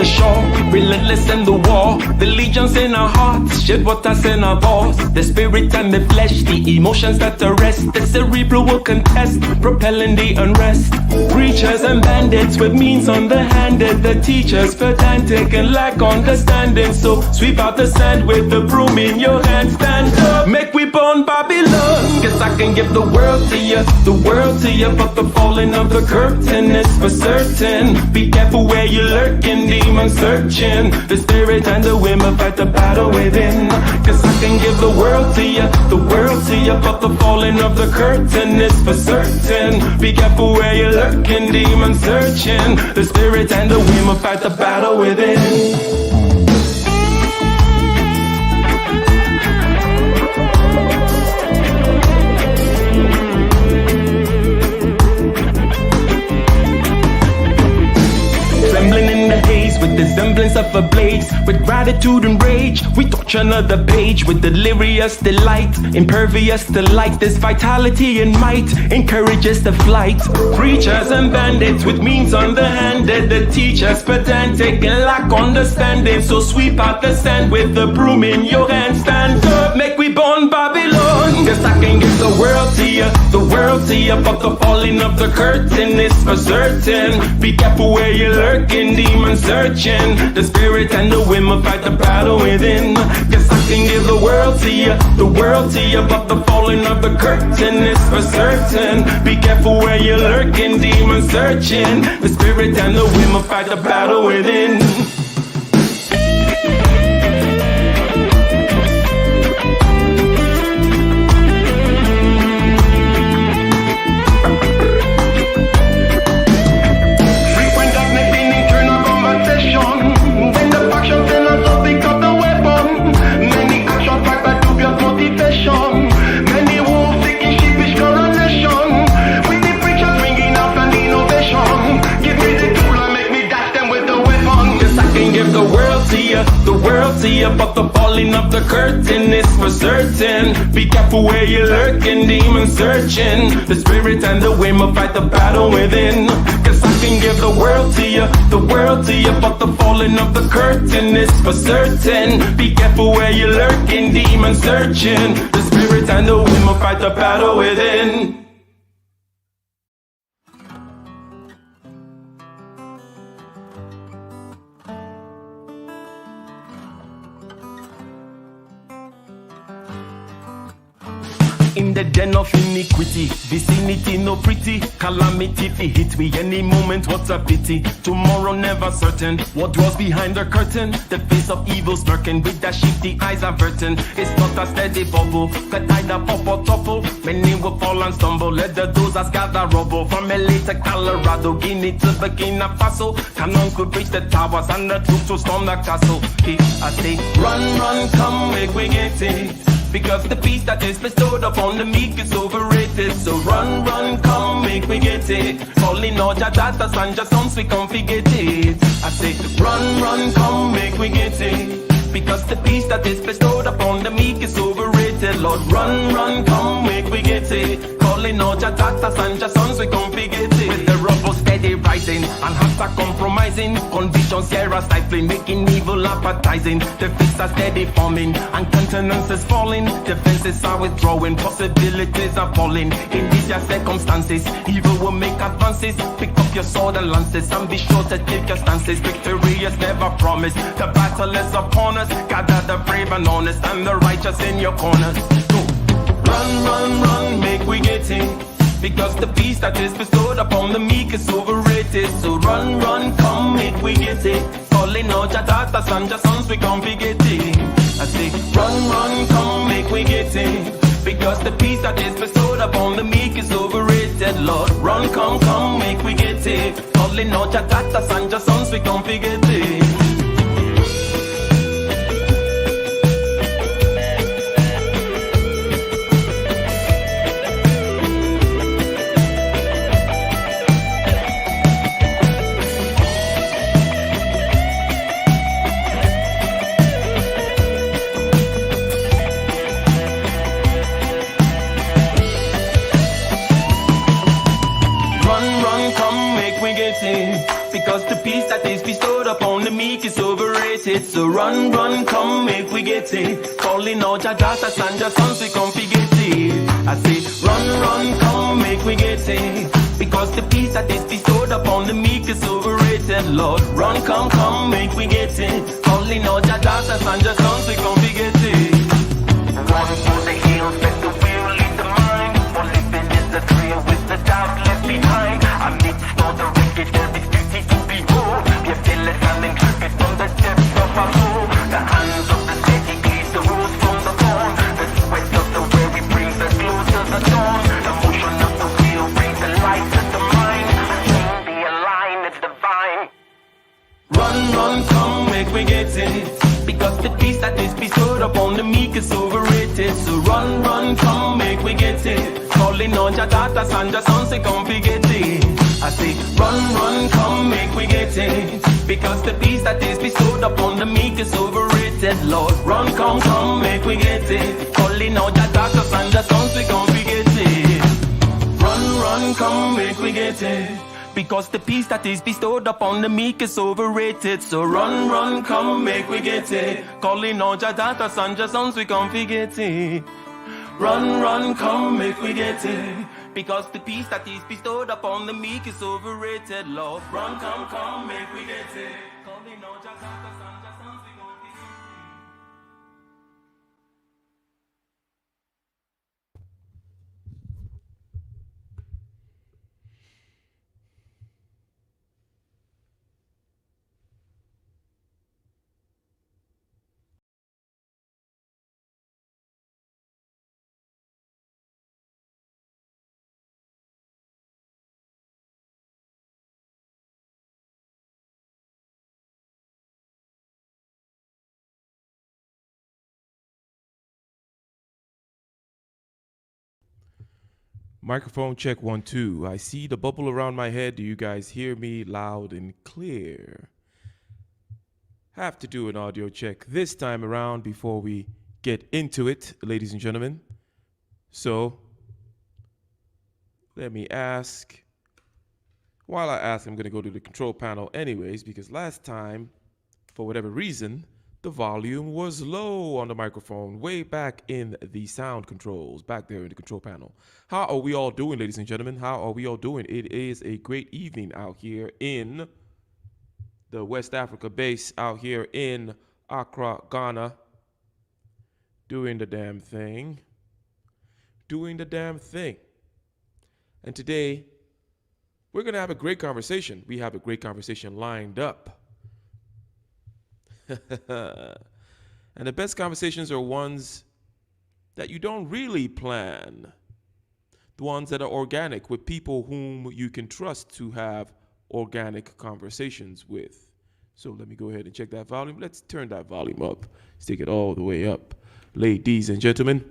the shore, relentless in the war. The legions in our hearts, shed waters in our balls. The spirit and the flesh, the emotions that arrest. The cerebral will contest, propelling the unrest. Preachers and bandits with means underhanded. The teachers pedantic and lack understanding. So sweep out the sand with the broom in your hand. Stand up, make we burn Babylon. Guess I can give the world to you, the world to you. But the falling of the curtain is for certain. Be careful where you lurking, demon searching. The spirit and the women fight the battle within. Cause I can give the world to you, the world to you. But the falling of the curtain is for certain. Be careful where you lurking, demon searching. The spirit and the women fight the battle within. With the semblance of a blaze, with gratitude and rage, we touch another page with delirious delight, impervious to light. This vitality and might encourages the flight. Preachers and bandits with means underhanded, the teachers pedantic and lack understanding. So sweep out the sand with the broom in your hand. Stand up, make we burn Babylon. Guess I can give the world to you, the world to you. But the falling of the curtain is for certain. Be careful where you're lurking, demon searching. The spirit and the women fight the battle within. Guess I can give the world to you, the world to you. But the falling of the curtain is for certain. Be careful where you're lurking, demon searching. The spirit and the women fight the battle within. The world to you, but the falling of the curtain is for certain. Be careful where you're lurking, demon searching. The spirit and the women fight the battle within. Cause I can give the world to you, the world to you. But the falling of the curtain is for certain. Be careful where you're lurking, demon searching. The spirit and the women fight the battle within. In the den of iniquity, vicinity no pretty, calamity fi hit we any moment, what a pity. Tomorrow never certain, what dwells behind the curtain? The face of evil lurking, with the shifty eyes averting. It's not a steady bubble, that either pop or topple. Many will fall and stumble, let the dozers gather rubble. From LA to Colorado, Guinea to Burkina Faso, cannon could reach the towers and the troops will storm the castle. I say, run, run, come, make we get it. Because the peace that is bestowed upon the meek is overrated. So run, run, come, make we get it. Calling all your daughters and your sons, we come forget it. I say, run, run, come, make we get it. Because the peace that is bestowed upon the meek is overrated. Lord, run, run, come, make we get it. Calling all your daughters and your sons, we come forget it. With the rubble steady rising and hearts are compromising. Convictions here are stifling, making evil appetizing. The fists are steady forming and countenance is falling. Defenses are withdrawing, possibilities are falling. In these circumstances, evil will make advances. Pick up your sword and lances and be sure to take your stances. Victory is never promised, the battle is upon us. Gather the brave and honest and the righteous in your corners. Go. Run, run, run, make we get it. Because the peace that is bestowed upon the meek is overrated. So run, run, come, make we get it. Calling out your daughters and your sons, we can't forget it. I say, run, run, come, make we get it. Because the peace that is bestowed upon the meek is overrated. Lord, run, come, come, make we get it. Calling out your daughters and your sons, we can't forget it. Because the peace that is bestowed upon the meek overrated. So run, run, come, make we get it. Calling out your daughters and your sons, we come forget it. I say, run, run, come, make we get it. Because the peace that is bestowed upon the meek is overrated, Lord. Run, come, come, make we get it. Calling out your daughters and your sons, we come forget it. Run for the hills, let the will lead the mind. For living is the thrill with the doubt left behind. Amidst all the wreckage, there is beauty to behold. We are fearless and intrepid from the depths of our soul. The hands of the steady glean the rose from the thorn. The sweat of the weary brings us closer to the dawn. The motion of the wheel brings the light to the mind. Be aligned, it's divine. Run, run, come, make we get it. Because the peace that is bestowed upon the meek is overrated. So run, run, come, make we get it. Calling on your daughters and your sons, they come forget it. I say, run, run, come, make we get it. Because the peace that is bestowed upon the meek is overrated, Lord. Run, come, come, make we get it. Calling on your daughters and your sons, they come forget it. Run, run, come, make we get it. Because the peace that is bestowed upon the meek is overrated. So run, run, come, make we get it. Calling out your daughters and your sons, we come forget it. Run, run, come, make we get it. Because the peace that is bestowed upon the meek is overrated, Lord. Run, come, make we get it. Calling out your daughters and your sons, we come forget it. Microphone check 1 2. I see the bubble around my head. Do you guys hear me loud and clear? Have to do an audio check this time around before we get into it, ladies and gentlemen. So let me ask. While I ask, I'm going to go to the control panel anyways, because last time, for whatever reason, the volume was low on the microphone, way back in the sound controls, back there in the control panel. How are we all doing, ladies and gentlemen? How are we all doing? It is a great evening out here in the West Africa base, out here in Accra, Ghana, doing the damn thing. Doing the damn thing. And today, we're going to have a great conversation. We have a great conversation lined up. And the best conversations are ones that you don't really plan. The ones that are organic, with people whom you can trust to have organic conversations with. So let me go ahead and check that volume. Let's turn that volume up. Let's take it all the way up, ladies and gentlemen.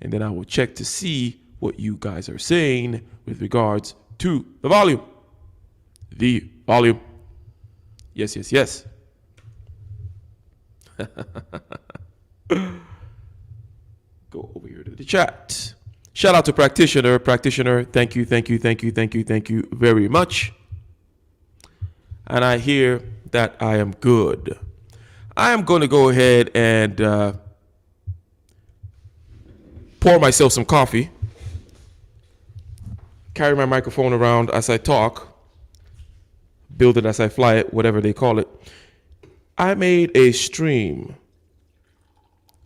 And then I will check to see what you guys are saying with regards to the volume. The volume. Yes, yes, yes. Go over here to the chat. Shout out to Practitioner. Practitioner, thank you very much. And I hear that I am good. I am going to go ahead and pour myself some coffee. Carry my microphone around as I talk. Build it as I fly it, whatever they call it. I made a stream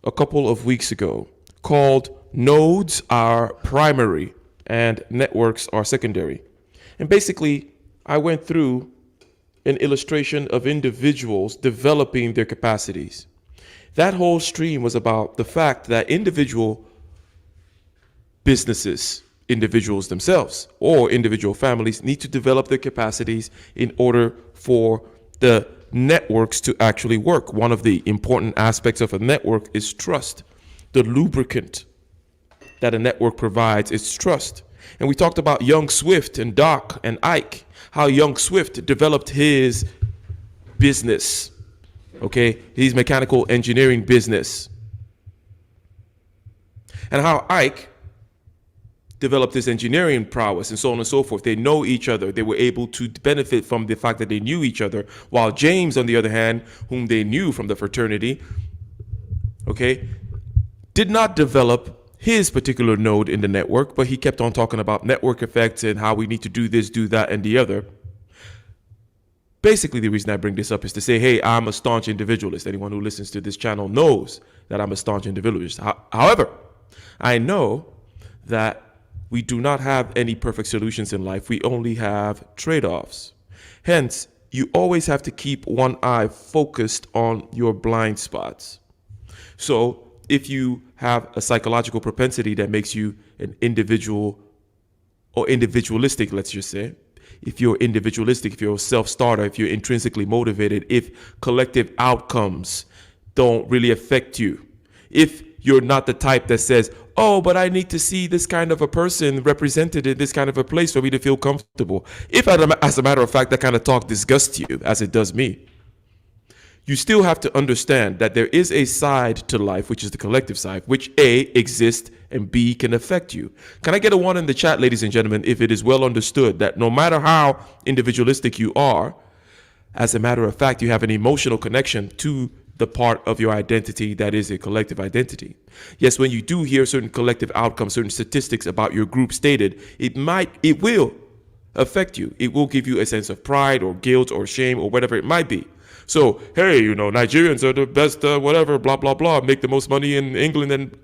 a couple of weeks ago called Nodes Are Primary and Networks Are Secondary. And basically, I went through an illustration of individuals developing their capacities. That whole stream was about the fact that individual businesses, individuals themselves, or individual families need to develop their capacities in order for the networks to actually work. One of the important aspects of a network is trust. The lubricant that a network provides is trust. And we talked about young Swift and Doc and Ike, how young Swift developed his business, okay, his mechanical engineering business. And how Ike developed this engineering prowess and so on and so forth. They know each other. They were able to benefit from the fact that they knew each other. While James, on the other hand, whom they knew from the fraternity, okay, did not develop his particular node in the network, but he kept on talking about network effects and how we need to do this, do that, and the other. Basically, the reason I bring this up is to say, hey, I'm a staunch individualist. Anyone who listens to this channel knows that I'm a staunch individualist. However, I know that we do not have any perfect solutions in life. We only have trade-offs. Hence, you always have to keep one eye focused on your blind spots. So if you have a psychological propensity that makes you an individual or individualistic, let's just say, if you're individualistic, if you're a self-starter, if you're intrinsically motivated, if collective outcomes don't really affect you, if you're not the type that says, oh, but I need to see this kind of a person represented in this kind of a place for me to feel comfortable. If, as a matter of fact, that kind of talk disgusts you, as it does me, you still have to understand that there is a side to life, which is the collective side, which A, exists and B, can affect you. Can I get a 1 in the chat, ladies and gentlemen, if it is well understood that no matter how individualistic you are, as a matter of fact, you have an emotional connection to the part of your identity that is a collective identity. Yes, when you do hear certain collective outcomes, certain statistics about your group stated, it will affect you. It will give you a sense of pride or guilt or shame or whatever it might be. So, hey, Nigerians are the best, whatever, blah, blah, blah, make the most money in England and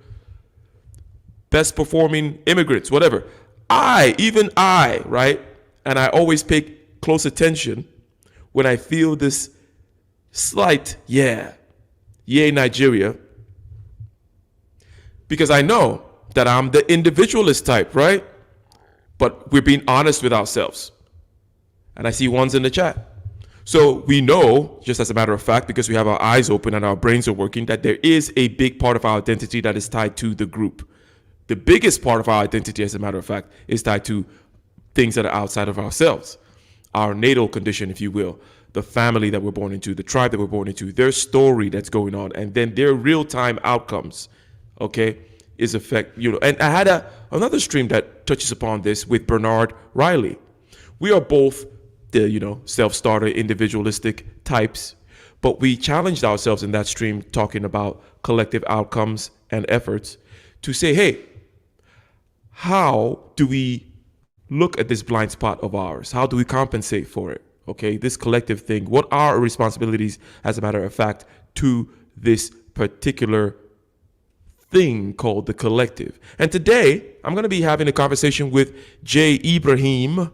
best performing immigrants, whatever. Even I, right? And I always pay close attention when I feel this slight, yay, Nigeria, because I know that I'm the individualist type, right? But we're being honest with ourselves. And I see 1s in the chat. So we know, just as a matter of fact, because we have our eyes open and our brains are working, that there is a big part of our identity that is tied to the group. The biggest part of our identity, as a matter of fact, is tied to things that are outside of ourselves. Our natal condition, if you will, the family that we're born into, the tribe that we're born into, their story that's going on, and then their real-time outcomes, okay, is and I had another stream that touches upon this with Bernard Riley. We are both the, self-starter, individualistic types, but we challenged ourselves in that stream talking about collective outcomes and efforts to say, hey, how do we look at this blind spot of ours? How do we compensate for it? Okay, this collective thing. What are our responsibilities, as a matter of fact, to this particular thing called the collective? And today, I'm going to be having a conversation with Ibrahim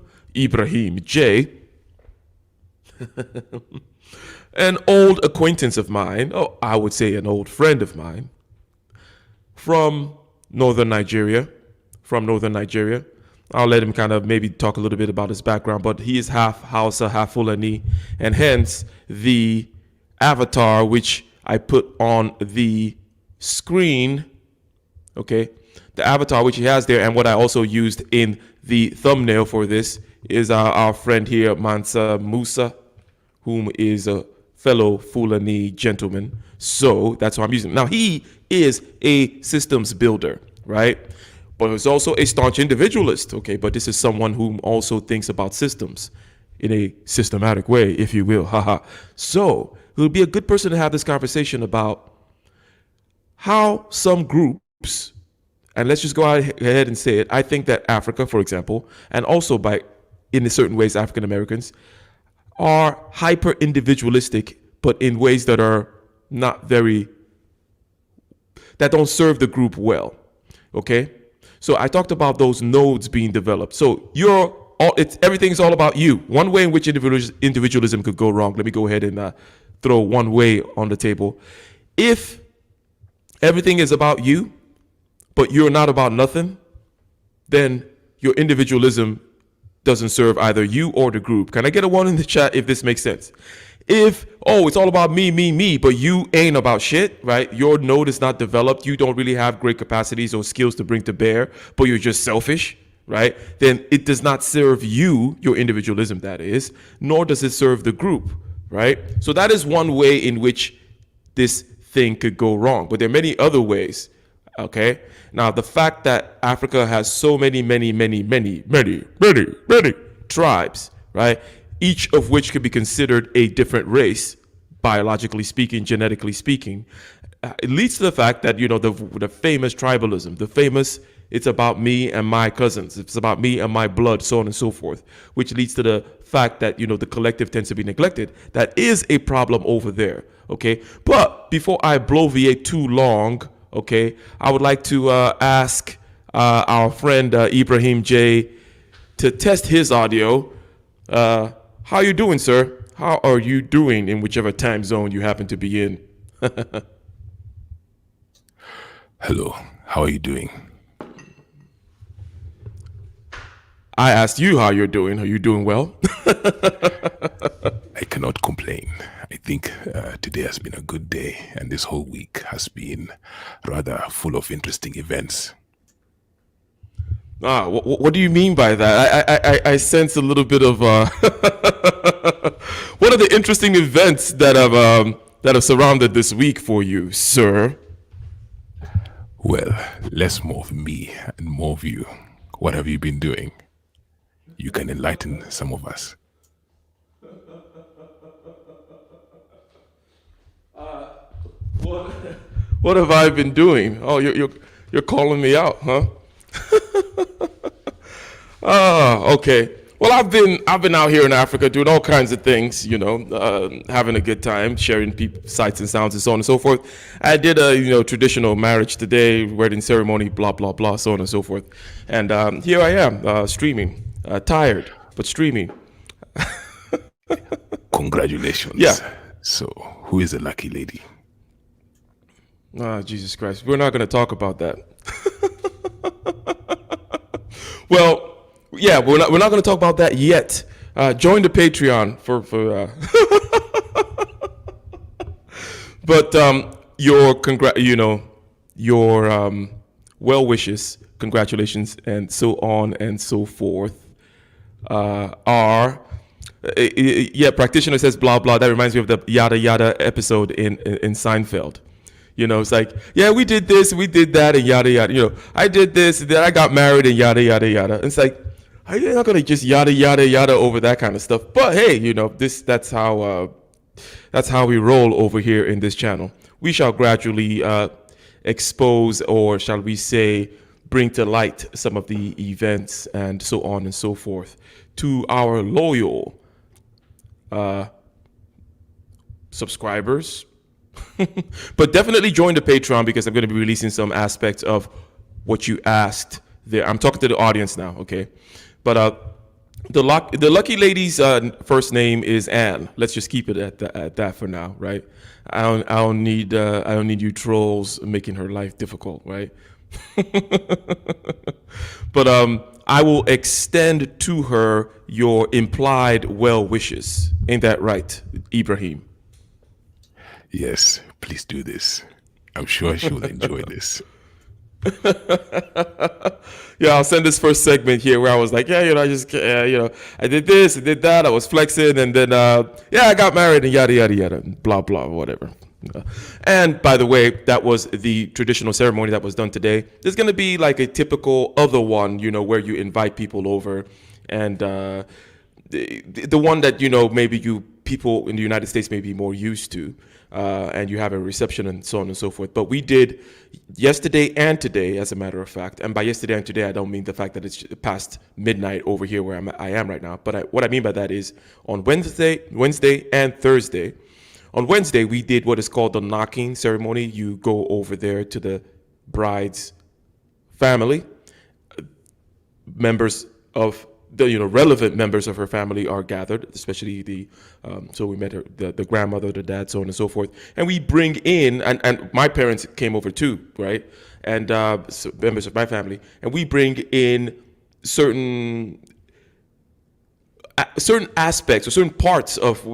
J, an old acquaintance of mine, I would say an old friend of mine, from northern Nigeria. I'll let him kind of maybe talk a little bit about his background, but he is half Hausa, half Fulani, and hence the avatar which I put on the screen, okay, the avatar which he has there, and what I also used in the thumbnail for this is our friend here, Mansa Musa, whom is a fellow Fulani gentleman. So that's what I'm using. Now, he is a systems builder, right? But he's also a staunch individualist, okay? But this is someone who also thinks about systems in a systematic way, if you will, haha. So it would be a good person to have this conversation about how some groups, and let's just go ahead and say it, I think that Africa, for example, and also in certain ways African Americans, are hyper individualistic, but in ways that are not that don't serve the group well, okay? So I talked about those nodes being developed. So everything's all about you. One way in which individualism could go wrong, let me go ahead and throw one way on the table. If everything is about you, but you're not about nothing, then your individualism doesn't serve either you or the group. Can I get a 1 in the chat if this makes sense? If, it's all about me, but you ain't about shit, right? Your node is not developed. You don't really have great capacities or skills to bring to bear, but you're just selfish, right? Then it does not serve you, your individualism that is, nor does it serve the group, right? So that is one way in which this thing could go wrong. But there are many other ways. Okay. Now, the fact that Africa has so many tribes, right? Each of which could be considered a different race, biologically speaking, genetically speaking, it leads to the fact that, the famous tribalism, it's about me and my cousins. It's about me and my blood, so on and so forth, which leads to the fact that, the collective tends to be neglected. That is a problem over there. Okay. But before I bloviate too long, okay, I would like to ask our friend Ibrahim J to test his audio. How you doing, sir? How are you doing in whichever time zone you happen to be in? Hello, how are you doing? I asked you how you're doing. Are you doing well? I cannot complain. I think today has been a good day, and this whole week has been rather full of interesting events. What do you mean by that? I sense a little bit of what are the interesting events that have surrounded this week for you, sir? Well, less more of me and more of you. What have you been doing? You can enlighten some of us. What have I been doing? Oh, you're calling me out, huh? Oh, okay. Well, I've been out here in Africa doing all kinds of things, having a good time, sharing sights and sounds and so on and so forth. I did a traditional marriage today, wedding ceremony, blah blah blah, so on and so forth. And here I am streaming, tired but streaming. Congratulations. Yeah. So, who is the lucky lady? Jesus Christ, we're not going to talk about that. Well. Yeah, we're not going to talk about that yet. Join the Patreon for but your well wishes, congratulations, and so on and so forth are practitioner says blah blah. That reminds me of the yada yada episode in Seinfeld. It's like, yeah, we did this, we did that, and yada yada. I did this, then I got married, and yada yada yada. And it's like, you're not gonna just yada yada yada over that kind of stuff. But hey, that's how we roll over here in this channel. We shall gradually expose, or shall we say, bring to light some of the events and so on and so forth to our loyal subscribers. But definitely join the Patreon, because I'm going to be releasing some aspects of what you asked there. I'm talking to the audience now, okay? But the lucky lady's first name is Anne. Let's just keep it at that for now, right? I don't need you trolls making her life difficult, right? But I will extend to her your implied well wishes. Ain't that right, Ibrahim? Yes, please do this. I'm sure she will enjoy this. Yeah, I'll send this first segment here where I was like, I did this, I did that, I was flexing, and then, I got married, and yada, yada, yada, blah, blah, whatever. And by the way, that was the traditional ceremony that was done today. There's going to be like a typical other one, where you invite people over, and the one that, maybe people in the United States may be more used to. And you have a reception and so on and so forth. But we did yesterday and today, as a matter of fact. And by yesterday and today, I don't mean the fact that it's past midnight over here where I am right now. But what I mean by that is on Wednesday and Thursday. On Wednesday, we did what is called the knocking ceremony. You go over there to the bride's family. Members of the relevant members of her family are gathered, especially so we met her, the grandmother, the dad, so on and so forth, and we bring in and my parents came over too, right? And so members of my family, and we bring in certain aspects or certain parts of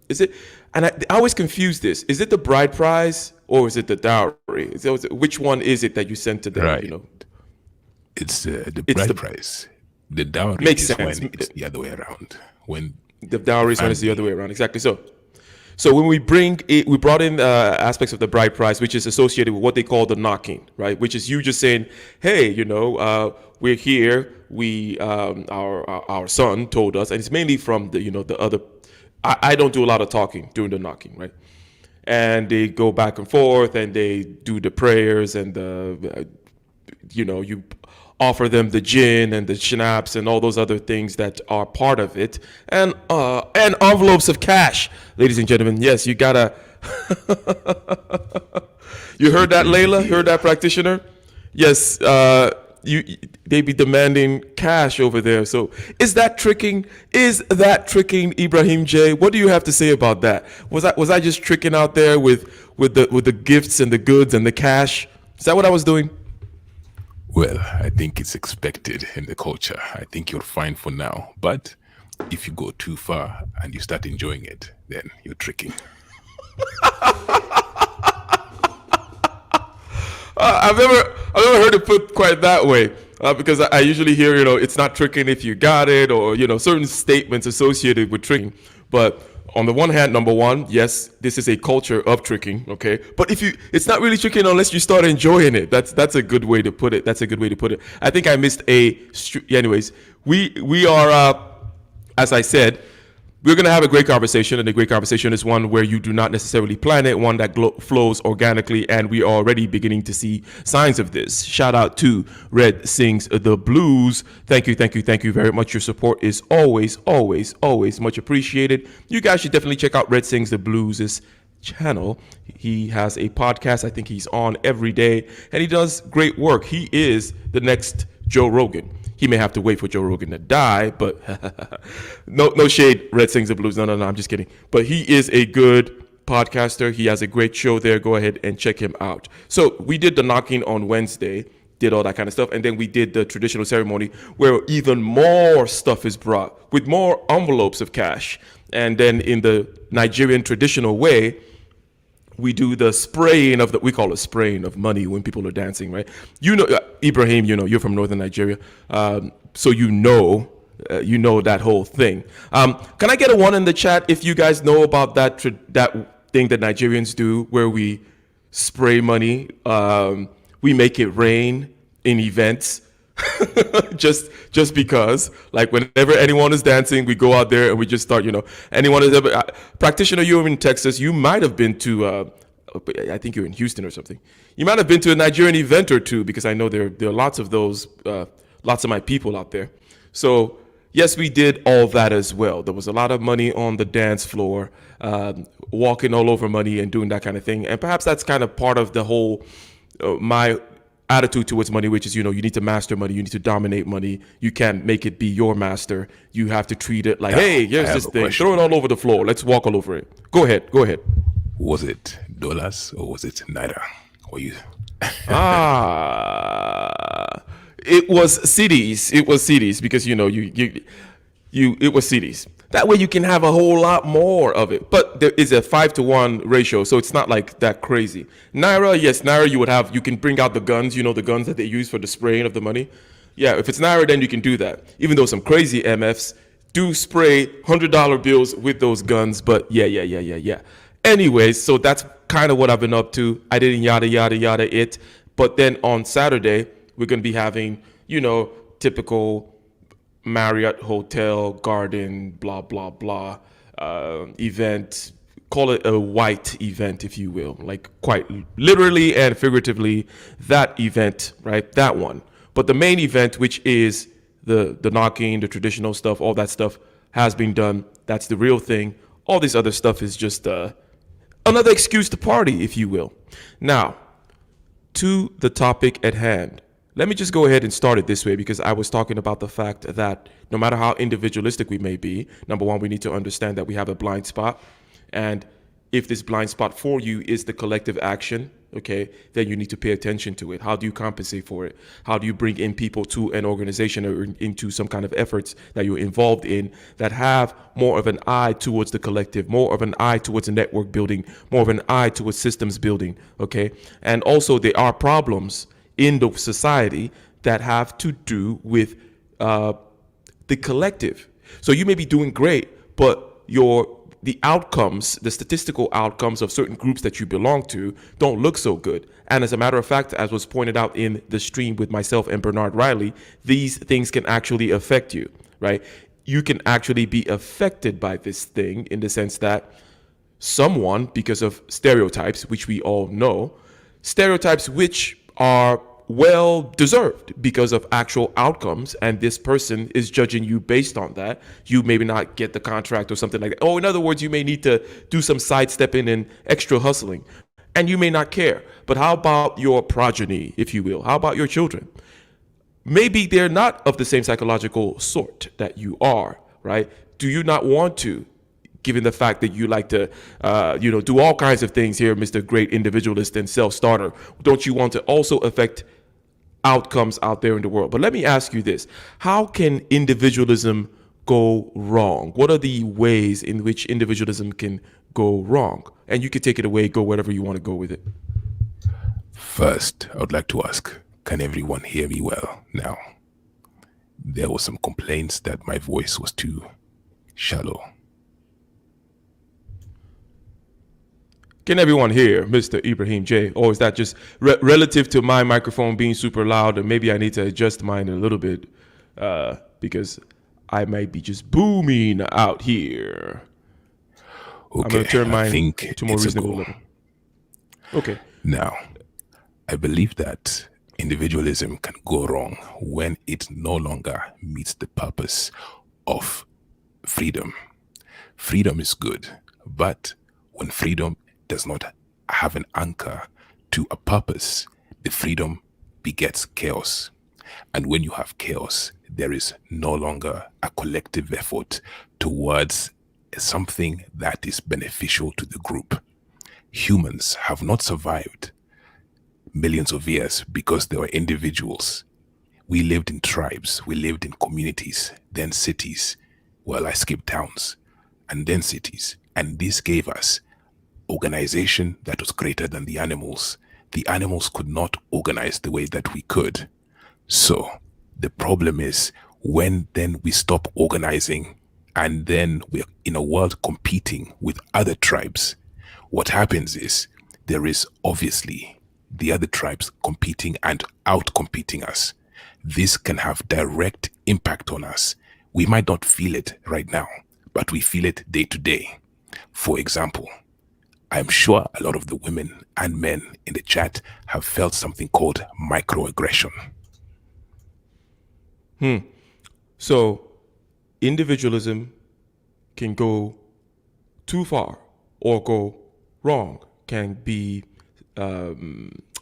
is it? And I always confuse this. Is it the bride price or is it the dowry? Which one is it that you send to them? Right. It's the bride price. The dowry makes is sense. when it's the other way around. When the dowry is when it's the other way around. Exactly. So So when we brought in aspects of the bride price, which is associated with what they call the knocking, right? Which is you just saying, hey, we're here. Our son told us, and it's mainly from the other. I don't do a lot of talking during the knocking, right? And they go back and forth, and they do the prayers, and you offer them the gin and the schnapps and all those other things that are part of it, and envelopes of cash, ladies and gentlemen. Yes, you gotta. You heard that, Layla? Heard that, practitioner? Yes, they be demanding cash over there. So is that tricking? Is that tricking, Ibrahim J? What do you have to say about that? Was I just tricking out there with the gifts and the goods and the cash? Is that what I was doing? Well, I think it's expected in the culture. I think you're fine for now. But if you go too far and you start enjoying it, then you're tricking. I've never heard it put quite that way, because I usually hear, it's not tricking if you got it, or, certain statements associated with tricking. But on the one hand, number one, yes, this is a culture of tricking, okay? But it's not really tricking unless you start enjoying it. That's a good way to put it. I think I missed anyways, we are, as I said, we're going to have a great conversation, and a great conversation is one where you do not necessarily plan it, one that flows organically, and we are already beginning to see signs of this. Shout out to Red Sings the Blues. Thank you very much. Your support is always much appreciated. You guys should definitely check out Red Sings the Blues' channel. He has a podcast. I think he's on every day, and he does great work. He is the next Joe Rogan. He may have to wait for Joe Rogan to die, but no shade, Red Sings the Blues. No, I'm just kidding. But he is a good podcaster. He has a great show there. Go ahead and check him out. So we did the knocking on Wednesday, did all that kind of stuff, and then we did the traditional ceremony where even more stuff is brought with more envelopes of cash. And then in the Nigerian traditional way, we do the spraying we call it spraying of money when people are dancing, right? Ibrahim, you're from northern Nigeria, so you know that whole thing. Can I get a 1 in the chat if you guys know about that thing that Nigerians do where we spray money, we make it rain in events, just because, like, whenever anyone is dancing, we go out there and we just start, anyone is ever practitioner, you're in Texas, you might have been to I think you're in Houston or something. You might have been to a Nigerian event or two, because I know there are lots of those, lots of my people out there. So yes, we did all that as well. There was a lot of money on the dance floor, walking all over money and doing that kind of thing. And perhaps that's kind of part of the whole my attitude towards money, which is, you need to master money. You need to dominate money. You can't make it be your master. You have to treat it like, hey, here's this thing. Throw it all over the floor. Let's walk all over it. Go ahead. Was it dollars or was it naira? It was cities. It was cities because, it was cities. That way you can have a whole lot more of it. But there is a 5-to-1 ratio, so it's not like that crazy. Naira, yes, Naira you can bring out the guns, the guns that they use for the spraying of the money. Yeah, if it's Naira, then you can do that. Even though some crazy MFs do spray $100 bills with those guns, but yeah. Anyways, so that's kind of what I've been up to. I didn't yada it. But then on Saturday, we're going to be having, typical Marriott Hotel Garden, blah, blah, blah, event. Call it a white event, if you will, like quite literally and figuratively, that event, right? That one. But the main event, which is the knocking, the traditional stuff, all that stuff has been done. That's the real thing. All this other stuff is just another excuse to party, if you will. Now, to the topic at hand. Let me just go ahead and start it this way, because I was talking about the fact that no matter how individualistic we may be, number one, we need to understand that we have a blind spot. And if this blind spot for you is the collective action, okay, then you need to pay attention to it. How do you compensate for it? How do you bring in people to an organization or into some kind of efforts that you're involved in that have more of an eye towards the collective, more of an eye towards the network building, more of an eye towards systems building, okay? And also there are problems in the society that have to do with the collective. So you may be doing great, but your the outcomes, the statistical outcomes of certain groups that you belong to don't look so good. And as a matter of fact, as was pointed out in the stream with myself and Bernard Riley, these things can actually affect you, right? You can actually be affected by this thing in the sense that someone, because of stereotypes, which we all know, stereotypes which are well deserved because of actual outcomes, and this person is judging you based on that. You maybe not get the contract or something like that. Oh, in other words, you may need to do some sidestepping and extra hustling, and you may not care. But how about your progeny, if you will? How about your children? Maybe they're not of the same psychological sort that you are, right? Do you not want to, given the fact that you like to, do all kinds of things here, Mr. Great Individualist and Self-Starter, don't you want to also affect outcomes out there in the world? But let me ask you this. How can individualism go wrong? What are the ways in which individualism can go wrong? And you can take it away, go wherever you want to go with it. First, I would like to ask, can everyone hear me well now? There were some complaints that my voice was too shallow. Can everyone hear Mr. Ibrahim J? Or is that just relative to my microphone being super loud? And maybe I need to adjust mine a little bit because I might be just booming out here. Okay, I'm going to turn mine to more it's reasonable level. Okay. Now, I believe that individualism can go wrong when it no longer meets the purpose of freedom. Freedom is good, but when freedom does not have an anchor to a purpose, the freedom begets chaos. And when you have chaos, there is no longer a collective effort towards something that is beneficial to the group. Humans have not survived millions of years because they were individuals. We lived in tribes, we lived in communities, then cities. Well, I skipped towns, and then cities. And this gave us organization that was greater than the animals. The animals could not organize the way that we could. So the problem is when then we stop organizing and then we're in a world competing with other tribes, what happens is there is obviously the other tribes competing and out-competing us. This can have direct impact on us. We might not feel it right now, but we feel it day to day. For example, I'm sure a lot of the women and men in the chat have felt something called microaggression. So individualism can go too far or go wrong, can be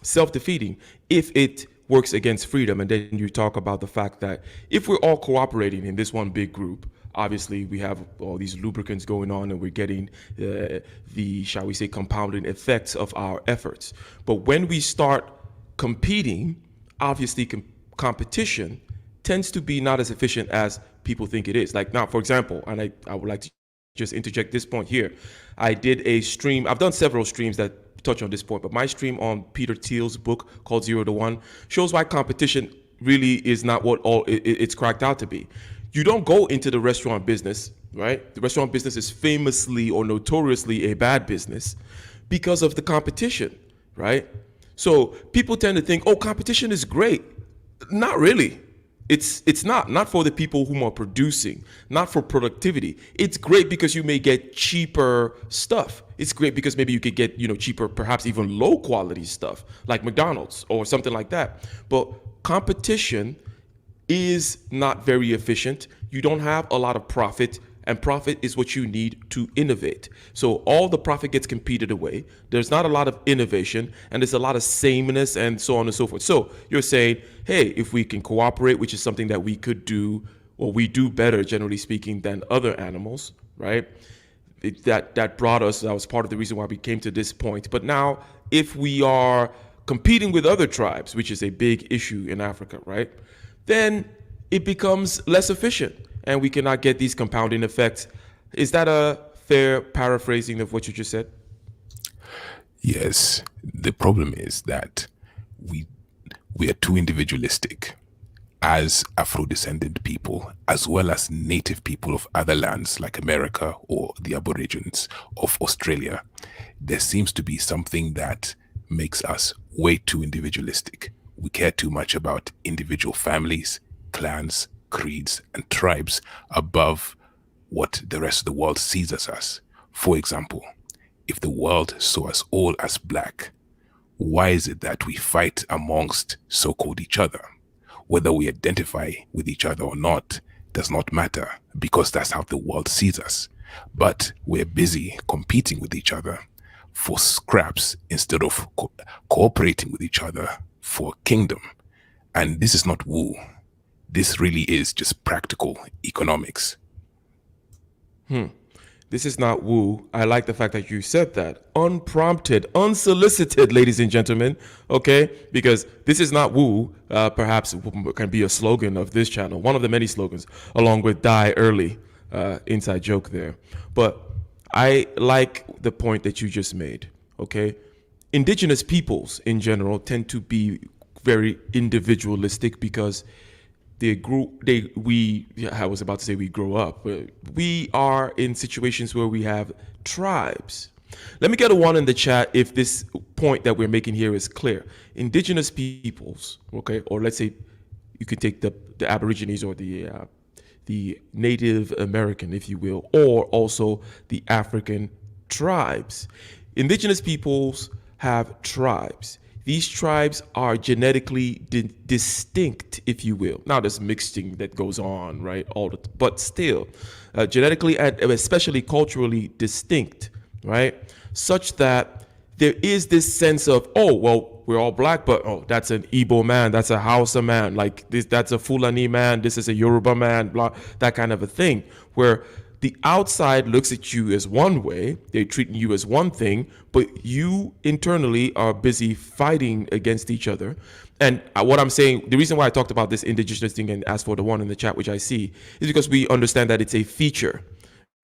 self-defeating if it works against freedom. And then you talk about the fact that if we're all cooperating in this one big group, obviously we have all these lubricants going on and we're getting the, shall we say, compounding effects of our efforts. But when we start competing, obviously competition tends to be not as efficient as people think it is. Like now, for example, and I would like to just interject this point here. I did a stream. I've done several streams that touch on this point, but my stream on Peter Thiel's book called 0 to 1 shows why competition really is not what all it's cracked out to be. You don't go into the restaurant business, right? The restaurant business is famously or notoriously a bad business because of the competition, right? So people tend to think, oh, competition is great. Not really. It's not for the people who are producing, not for productivity. It's great because you may get cheaper stuff. It's great because maybe you could get, cheaper, perhaps even low quality stuff like McDonald's or something like that. But competition is not very efficient. You don't have a lot of profit, and profit is what you need to innovate. So all the profit gets competed away. There's not a lot of innovation, and there's a lot of sameness and so on and so forth. So you're saying, hey, if we can cooperate, which is something that we could do, or we do better, generally speaking, than other animals, right? That brought us, that was part of the reason why we came to this point. But now, if we are competing with other tribes, which is a big issue in Africa, right? Then it becomes less efficient and we cannot get these compounding effects. Is that a fair paraphrasing of what you just said? Yes. The problem is that we are too individualistic as Afro-descendant people, as well as native people of other lands like America or the Aborigines of Australia, there seems to be something that makes us way too individualistic. We care too much about individual families, clans, creeds, and tribes above what the rest of the world sees us as. For example, if the world saw us all as black, why is it that we fight amongst so-called each other? Whether we identify with each other or not does not matter, because that's how the world sees us. But we're busy competing with each other for scraps instead of cooperating with each other for a kingdom. And this is not woo. This really is just practical economics. This is not woo. I like the fact that you said that. Unprompted, unsolicited, ladies and gentlemen. Okay? Because this is not woo. Perhaps can be a slogan of this channel. One of the many slogans, along with die early. Inside joke there. But I like the point that you just made. Okay? Indigenous peoples in general tend to be very individualistic because I was about to say we grow up, but we are in situations where we have tribes. Let me get a 1 in the chat if this point that we're making here is clear. Indigenous peoples, okay, or let's say you could take the Aborigines or the Native American, if you will, or also the African tribes. Indigenous peoples have tribes. These tribes are genetically distinct, if you will. Now, there's mixing that goes on, right? But still, genetically and especially culturally distinct, right? Such that there is this sense of, oh, well, we're all black, but oh, that's an Igbo man, that's a Hausa man, like this, that's a Fulani man, this is a Yoruba man, blah, that kind of a thing, where the outside looks at you as one way, they're treating you as one thing, but you internally are busy fighting against each other. And what I'm saying, the reason why I talked about this indigenous thing and asked for the 1 in the chat, which I see, is because we understand that it's a feature,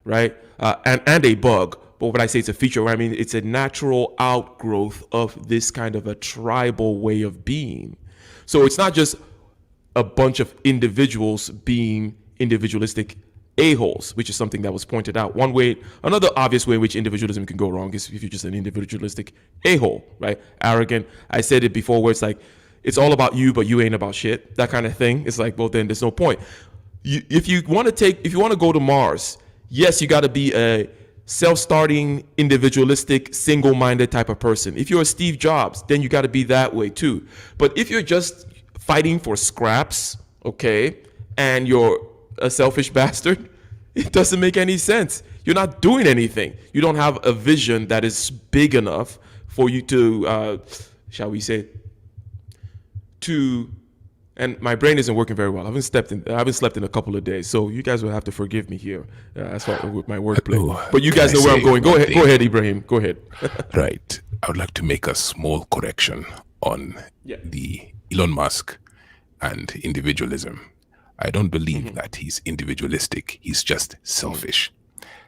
right? And a bug. But when I say it's a feature, I mean it's a natural outgrowth of this kind of a tribal way of being. So it's not just a bunch of individuals being individualistic a-holes, which is something that was pointed out. Another obvious way in which individualism can go wrong is if you're just an individualistic a-hole, right? Arrogant. I said it before where it's like, it's all about you, but you ain't about shit. That kind of thing. It's like, well, then there's no point. If you want to go to Mars, yes, you got to be a self-starting, individualistic, single-minded type of person. If you're a Steve Jobs, then you got to be that way too. But if you're just fighting for scraps, okay, and you're a selfish bastard, it doesn't make any sense. You're not doing anything. You don't have a vision that is big enough for you to, shall we say, and my brain isn't working very well. I haven't slept in a couple of days, so you guys will have to forgive me here as far with my wordplay. But you guys know where I'm going. Go ahead, Ibrahim. Go ahead. Right. I would like to make a small correction on the Elon Musk and individualism. I don't believe that he's individualistic. He's just selfish.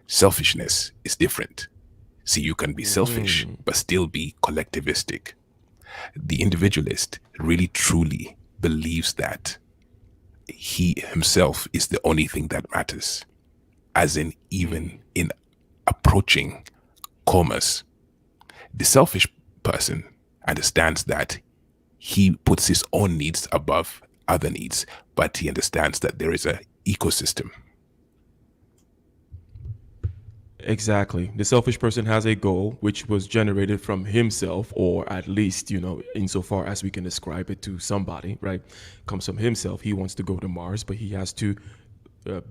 Selfishness is different. See, you can be selfish, but still be collectivistic. The individualist really truly believes that he himself is the only thing that matters. As in, even in approaching commerce, the selfish person understands that he puts his own needs above other needs, but he understands that there is an ecosystem. Exactly. The selfish person has a goal which was generated from himself, or at least, insofar as we can ascribe it to somebody, right? Comes from himself. He wants to go to Mars, but he has to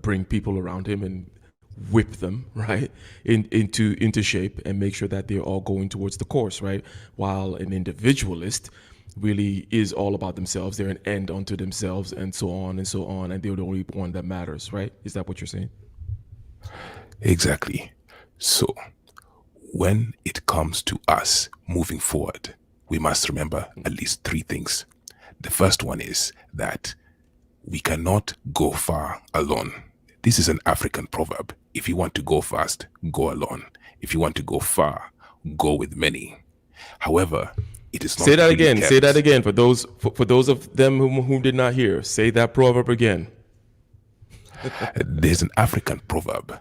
bring people around him and whip them, right, into shape and make sure that they're all going towards the course, right? While an individualist really is all about themselves. They're an end unto themselves, and so on and so on, and they're the only one that matters, right? Is that what you're saying? Exactly. So when it comes to us moving forward, we must remember at least 3 things. The first one is that we cannot go far alone. This is an African proverb. If you want to go fast, go alone. If you want to go far, go with many. However, it is not Say that really again. kept. Say that again for those of them who did not hear. Say that proverb again. There's an African proverb: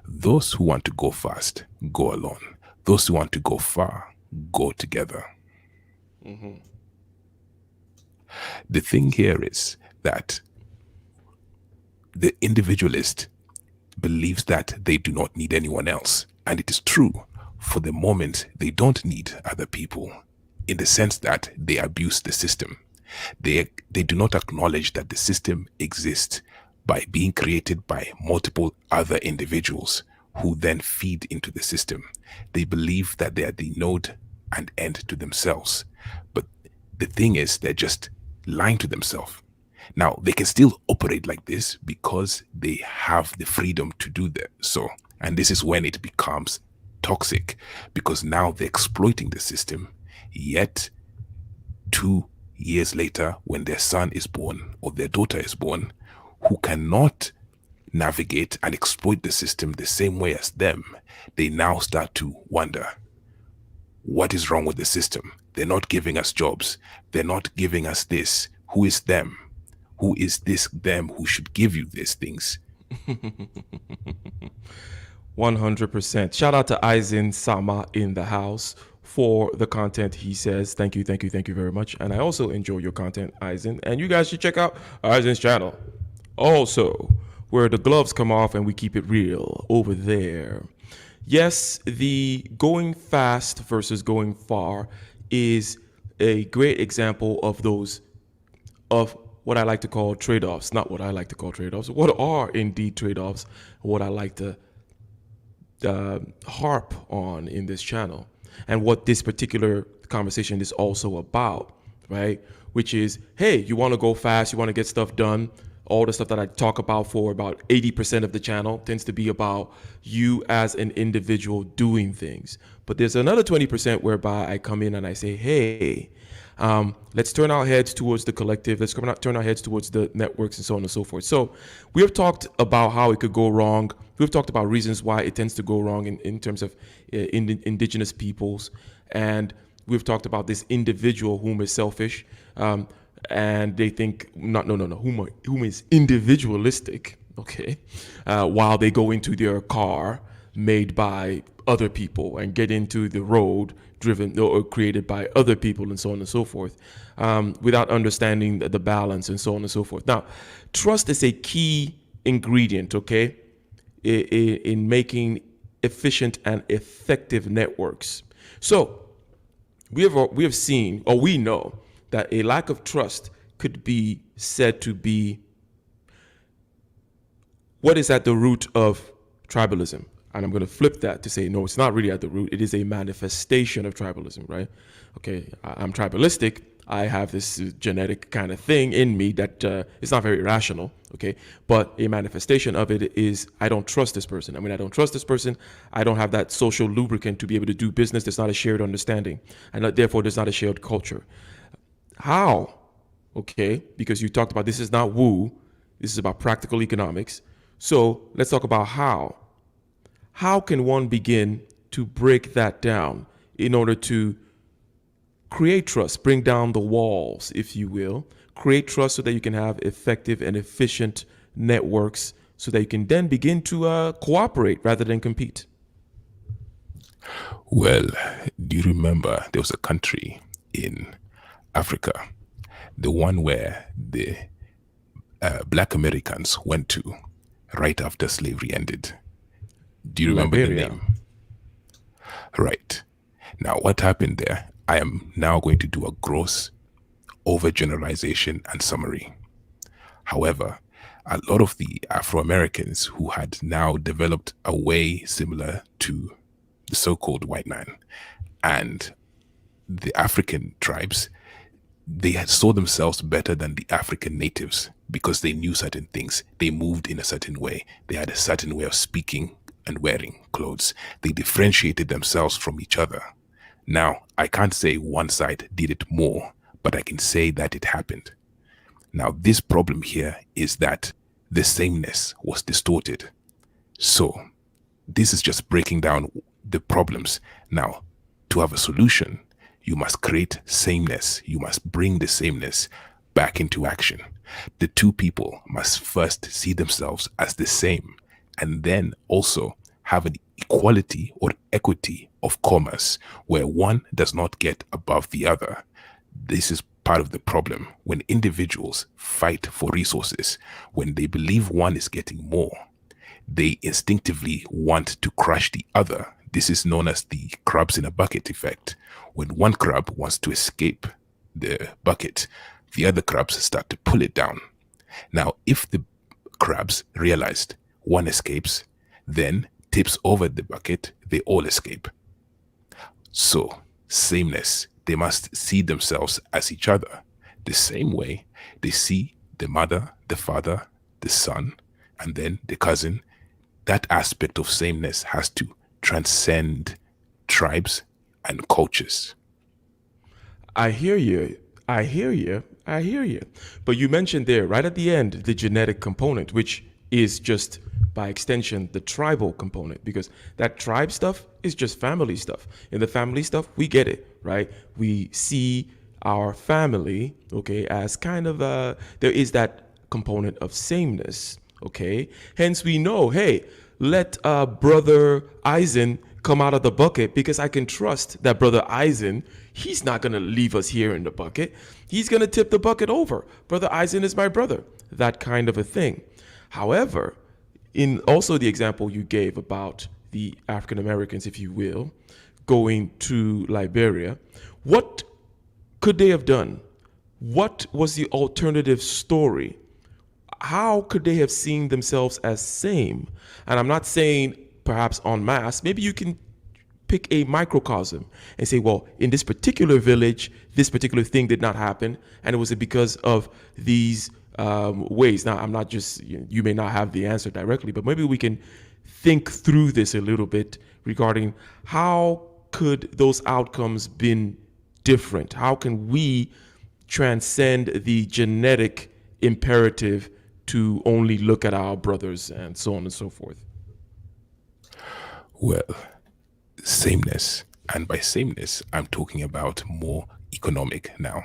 those who want to go fast, go alone. Those who want to go far, go together. The thing here is that the individualist believes that they do not need anyone else. And it is true. For the moment, they don't need other people, in the sense that they abuse the system. They do not acknowledge that the system exists by being created by multiple other individuals who then feed into the system. They believe that they are the node and end to themselves. But the thing is, they're just lying to themselves. Now, they can still operate like this because they have the freedom to do that. So, and this is when it becomes toxic, because now they're exploiting the system. Yet 2 years later, when their son is born or their daughter is born, who cannot navigate and exploit the system the same way as them, they now start to wonder, what is wrong with the system? They're not giving us jobs. They're not giving us this. Who is them? Who is this them who should give you these things? 100%. Shout out to Aizen Sama in the house for the content he says. Thank you very much. And I also enjoy your content, Aizen. And you guys should check out Aizen's channel. Also, where the gloves come off and we keep it real over there. Yes, the going fast versus going far is a great example of those, of what I like to call trade-offs. Not what I like to call trade-offs. What are indeed trade-offs? What I like to harp on in this channel, and what this particular conversation is also about, right? Which is, hey, you want to go fast, you want to get stuff done. All the stuff that I talk about for about 80% of the channel tends to be about you as an individual doing things. But there's another 20% whereby I come in and I say, hey, let's turn our heads towards the collective. Let's turn our heads towards the networks and so on and so forth. So we have talked about how it could go wrong. We've talked about reasons why it tends to go wrong in terms of indigenous peoples. And we've talked about this individual whom is selfish. And they think, whom is individualistic, okay, while they go into their car made by other people and get into the road driven or created by other people and so on and so forth, without understanding the balance and so on and so forth. Now, trust is a key ingredient, okay, in making efficient and effective networks. So we have seen, or we know, that a lack of trust could be said to be what is at the root of tribalism. And I'm going to flip that to say, no, it's not really at the root. It is a manifestation of tribalism, right? Okay, I'm tribalistic. I have this genetic kind of thing in me that it's not very rational, okay? But a manifestation of it is I don't trust this person. I mean, I don't trust this person. I don't have that social lubricant to be able to do business. There's not a shared understanding. And therefore, there's not a shared culture. How? Okay, because you talked about this is not woo. This is about practical economics. So let's talk about how. How can one begin to break that down in order to create trust, bring down the walls, if you will, create trust so that you can have effective and efficient networks so that you can then begin to cooperate rather than compete? Well, do you remember there was a country in Africa, the one where the Black Americans went to right after slavery ended? Do you remember the name? Right. Now, what happened there? I am now going to do a gross overgeneralization and summary. However, a lot of the Afro-Americans who had now developed a way similar to the so-called white man and the African tribes, they had saw themselves better than the African natives because they knew certain things. They moved in a certain way. They had a certain way of speaking and wearing clothes. They differentiated themselves from each other. Now, I can't say one side did it more, but I can say that it happened. Now, this problem here is that the sameness was distorted. So, this is just breaking down the problems. Now, to have a solution, You must create sameness. You must bring the sameness back into action. The two people must first see themselves as the same, and then also have an equality or equity of commerce where one does not get above the other. This is part of the problem when individuals fight for resources. When they believe one is getting more, they instinctively want to crush the other. This is known as the crabs in a bucket effect. When one crab wants to escape the bucket, the other crabs start to pull it down. Now, if the crabs realized one escapes, then tips over the bucket, they all escape. So, sameness. They must see themselves as each other. The same way they see the mother, the father, the son, and then the cousin. That aspect of sameness has to transcend tribes and cultures. I hear you. I hear you. I hear you. But you mentioned there, right at the end, the genetic component, which is just by extension the tribal component, because that tribe stuff is just family stuff. In the family stuff, we get it, right? We see our family, okay, as kind of there is that component of sameness, okay? Hence we know, hey, let brother Eisen come out of the bucket because I can trust that brother Eisen, he's not going to leave us here in the bucket. He's going to tip the bucket over. Brother Eisen is my brother, that kind of a thing. However, in also the example you gave about the African Americans, if you will, going to Liberia, what could they have done? What was the alternative story? How could they have seen themselves as same? And I'm not saying perhaps en masse. Maybe you can pick a microcosm and say, well, in this particular village, this particular thing did not happen, and it was because of these ways. Now, I'm not just, you may not have the answer directly, but maybe we can think through this a little bit regarding how could those outcomes been different? How can we transcend the genetic imperative to only look at our brothers and so on and so forth? Well, sameness, and by sameness, I'm talking about more economic now.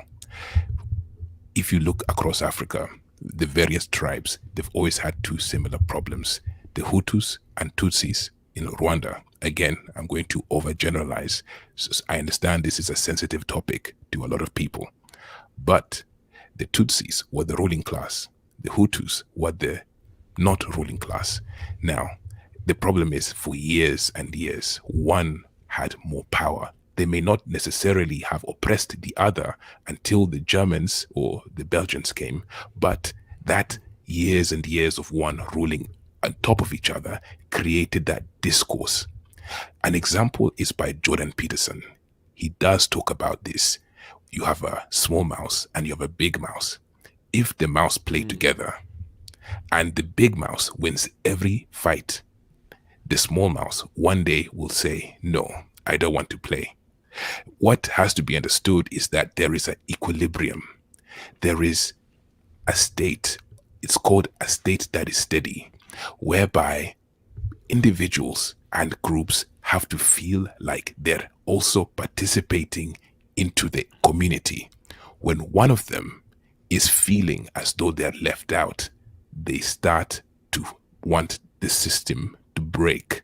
If you look across Africa, the various tribes, they've always had two similar problems. The Hutus and Tutsis in Rwanda. Again, I'm going to overgeneralize. So I understand this is a sensitive topic to a lot of people. But the Tutsis were the ruling class. The Hutus were the not ruling class. Now, the problem is for years and years, one had more power. They may not necessarily have oppressed the other until the Germans or the Belgians came, but that years and years of one ruling on top of each other created that discourse. An example is by Jordan Peterson. He does talk about this. You have a small mouse and you have a big mouse. If the mouse play together and the big mouse wins every fight, the small mouse one day will say, no, I don't want to play. What has to be understood is that there is an equilibrium. There is a state, it's called a state that is steady, whereby individuals and groups have to feel like they're also participating into the community. When one of them is feeling as though they're left out, they start to want the system to break.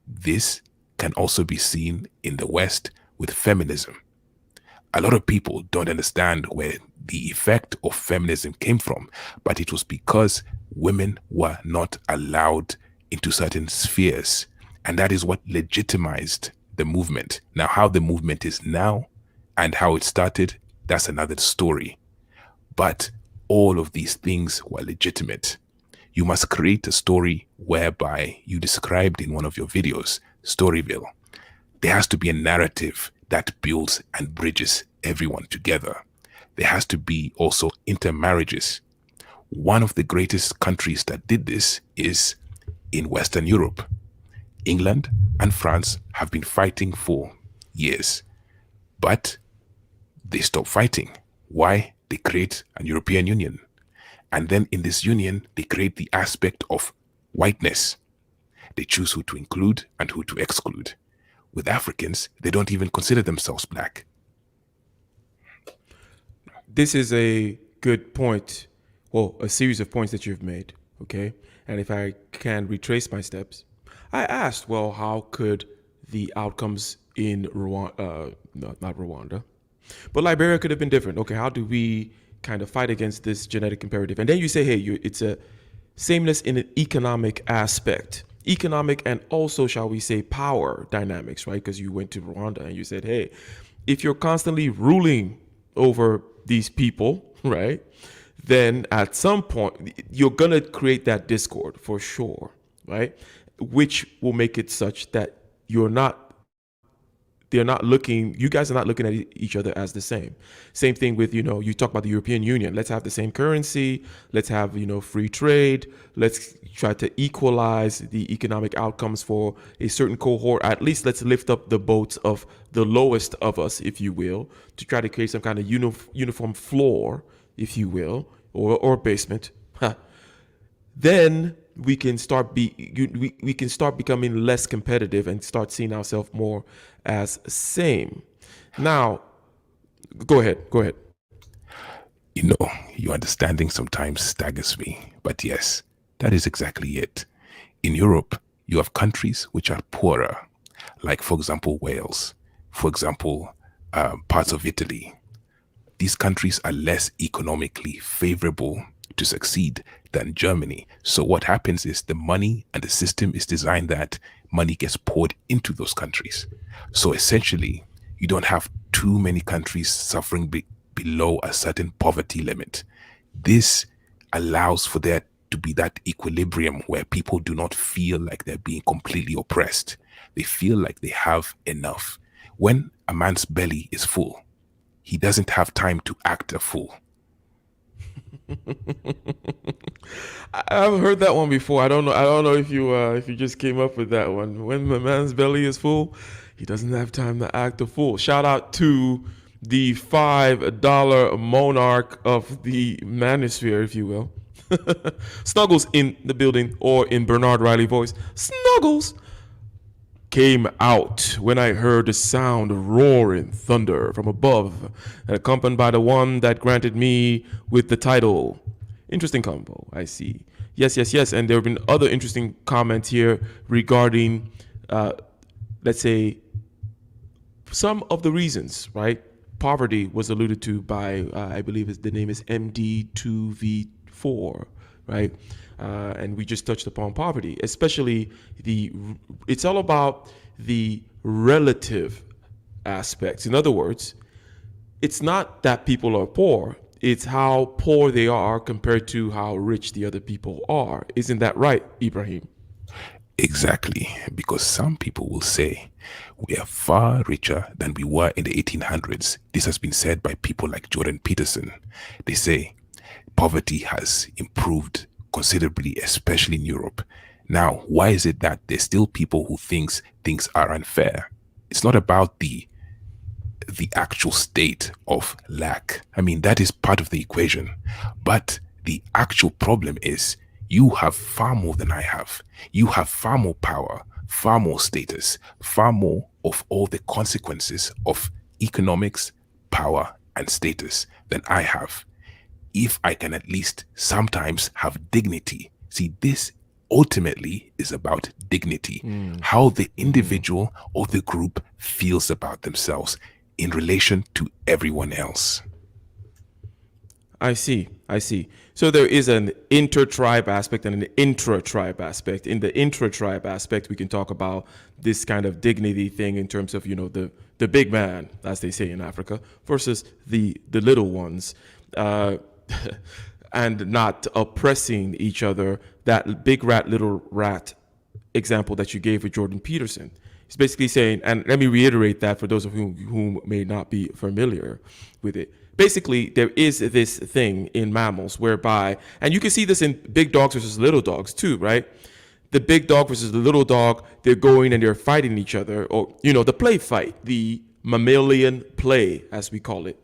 This can also be seen in the West with feminism. A lot of people don't understand where the effect of feminism came from, but it was because women were not allowed into certain spheres, and that is what legitimized the movement. Now, how the movement is now and how it started, that's another story. But all of these things were legitimate. You must create a story whereby you described in one of your videos, Storyville. There has to be a narrative that builds and bridges everyone together. There has to be also intermarriages. One of the greatest countries that did this is in Western Europe. England and France have been fighting for years, but they stop fighting. Why? They create an European Union. And then in this union, they create the aspect of whiteness. They choose who to include and who to exclude. With Africans, they don't even consider themselves black. this is a good point. Well, a series of points that you've made. Okay. And if I can retrace my steps, I asked, well, how could the outcomes in Rwanda, not Rwanda, but Liberia could have been different. Okay. How do we kind of fight against this genetic imperative? And then you say, hey, it's a sameness in an economic aspect, economic and also, shall we say, power dynamics, right? Because you went to Rwanda and you said, hey, if you're constantly ruling over these people, right, then at some point you're going to create that discord for sure, right? Which will make it such that you guys are not looking at each other as the same. Same thing with, you talk about the European Union. Let's have the same currency. Let's have, free trade. Let's try to equalize the economic outcomes for a certain cohort. At least let's lift up the boats of the lowest of us, if you will, to try to create some kind of uniform floor, if you will, or basement. Then we can start becoming less competitive and start seeing ourselves more as same. Now, go ahead. Your understanding sometimes staggers me, but yes, that is exactly it. In Europe, you have countries which are poorer, like, for example, Wales, for example, parts of Italy. These countries are less economically favorable to succeed than Germany. So what happens is the money and the system is designed that money gets poured into those countries. So essentially, you don't have too many countries suffering below a certain poverty limit. This allows for there to be that equilibrium where people do not feel like they're being completely oppressed. They feel like they have enough. When a man's belly is full, he doesn't have time to act a fool. I've heard that one before. I don't know if you just came up with that one. When the man's belly is full, he doesn't have time to act a fool. Shout out to the $5 monarch of the manosphere, if you will. Snuggles in the building, or in Bernard Riley voice, Snuggles came out when I heard the sound of roaring thunder from above, accompanied by the one that granted me with the title. Interesting combo, I see. Yes. And there have been other interesting comments here regarding, let's say, some of the reasons, right? Poverty was alluded to by, I believe the name is MD2V4, right? And we just touched upon poverty, especially it's all about the relative aspects. In other words, it's not that people are poor, it's how poor they are compared to how rich the other people are. Isn't that right, Ibrahim? Exactly, because some people will say we are far richer than we were in the 1800s. This has been said by people like Jordan Peterson. They say poverty has improved considerably, especially in Europe. Now, why is it that there's still people who thinks things are unfair? It's not about the actual state of lack. I mean, that is part of the equation. But the actual problem is you have far more than I have. You have far more power, far more status, far more of all the consequences of economics, power, and status than I have. If I can at least sometimes have dignity. See, this ultimately is about dignity, how the individual or the group feels about themselves in relation to everyone else. I see. So there is an inter-tribe aspect and an intra-tribe aspect. In the intra-tribe aspect, we can talk about this kind of dignity thing in terms of, the big man, as they say in Africa, versus the little ones. And not oppressing each other. That big rat, little rat example that you gave with Jordan Peterson. He's basically saying, and let me reiterate that for those of whom may not be familiar with it. Basically, there is this thing in mammals whereby, and you can see this in big dogs versus little dogs too, right? The big dog versus the little dog, they're going and they're fighting each other, or, the play fight, the mammalian play, as we call it.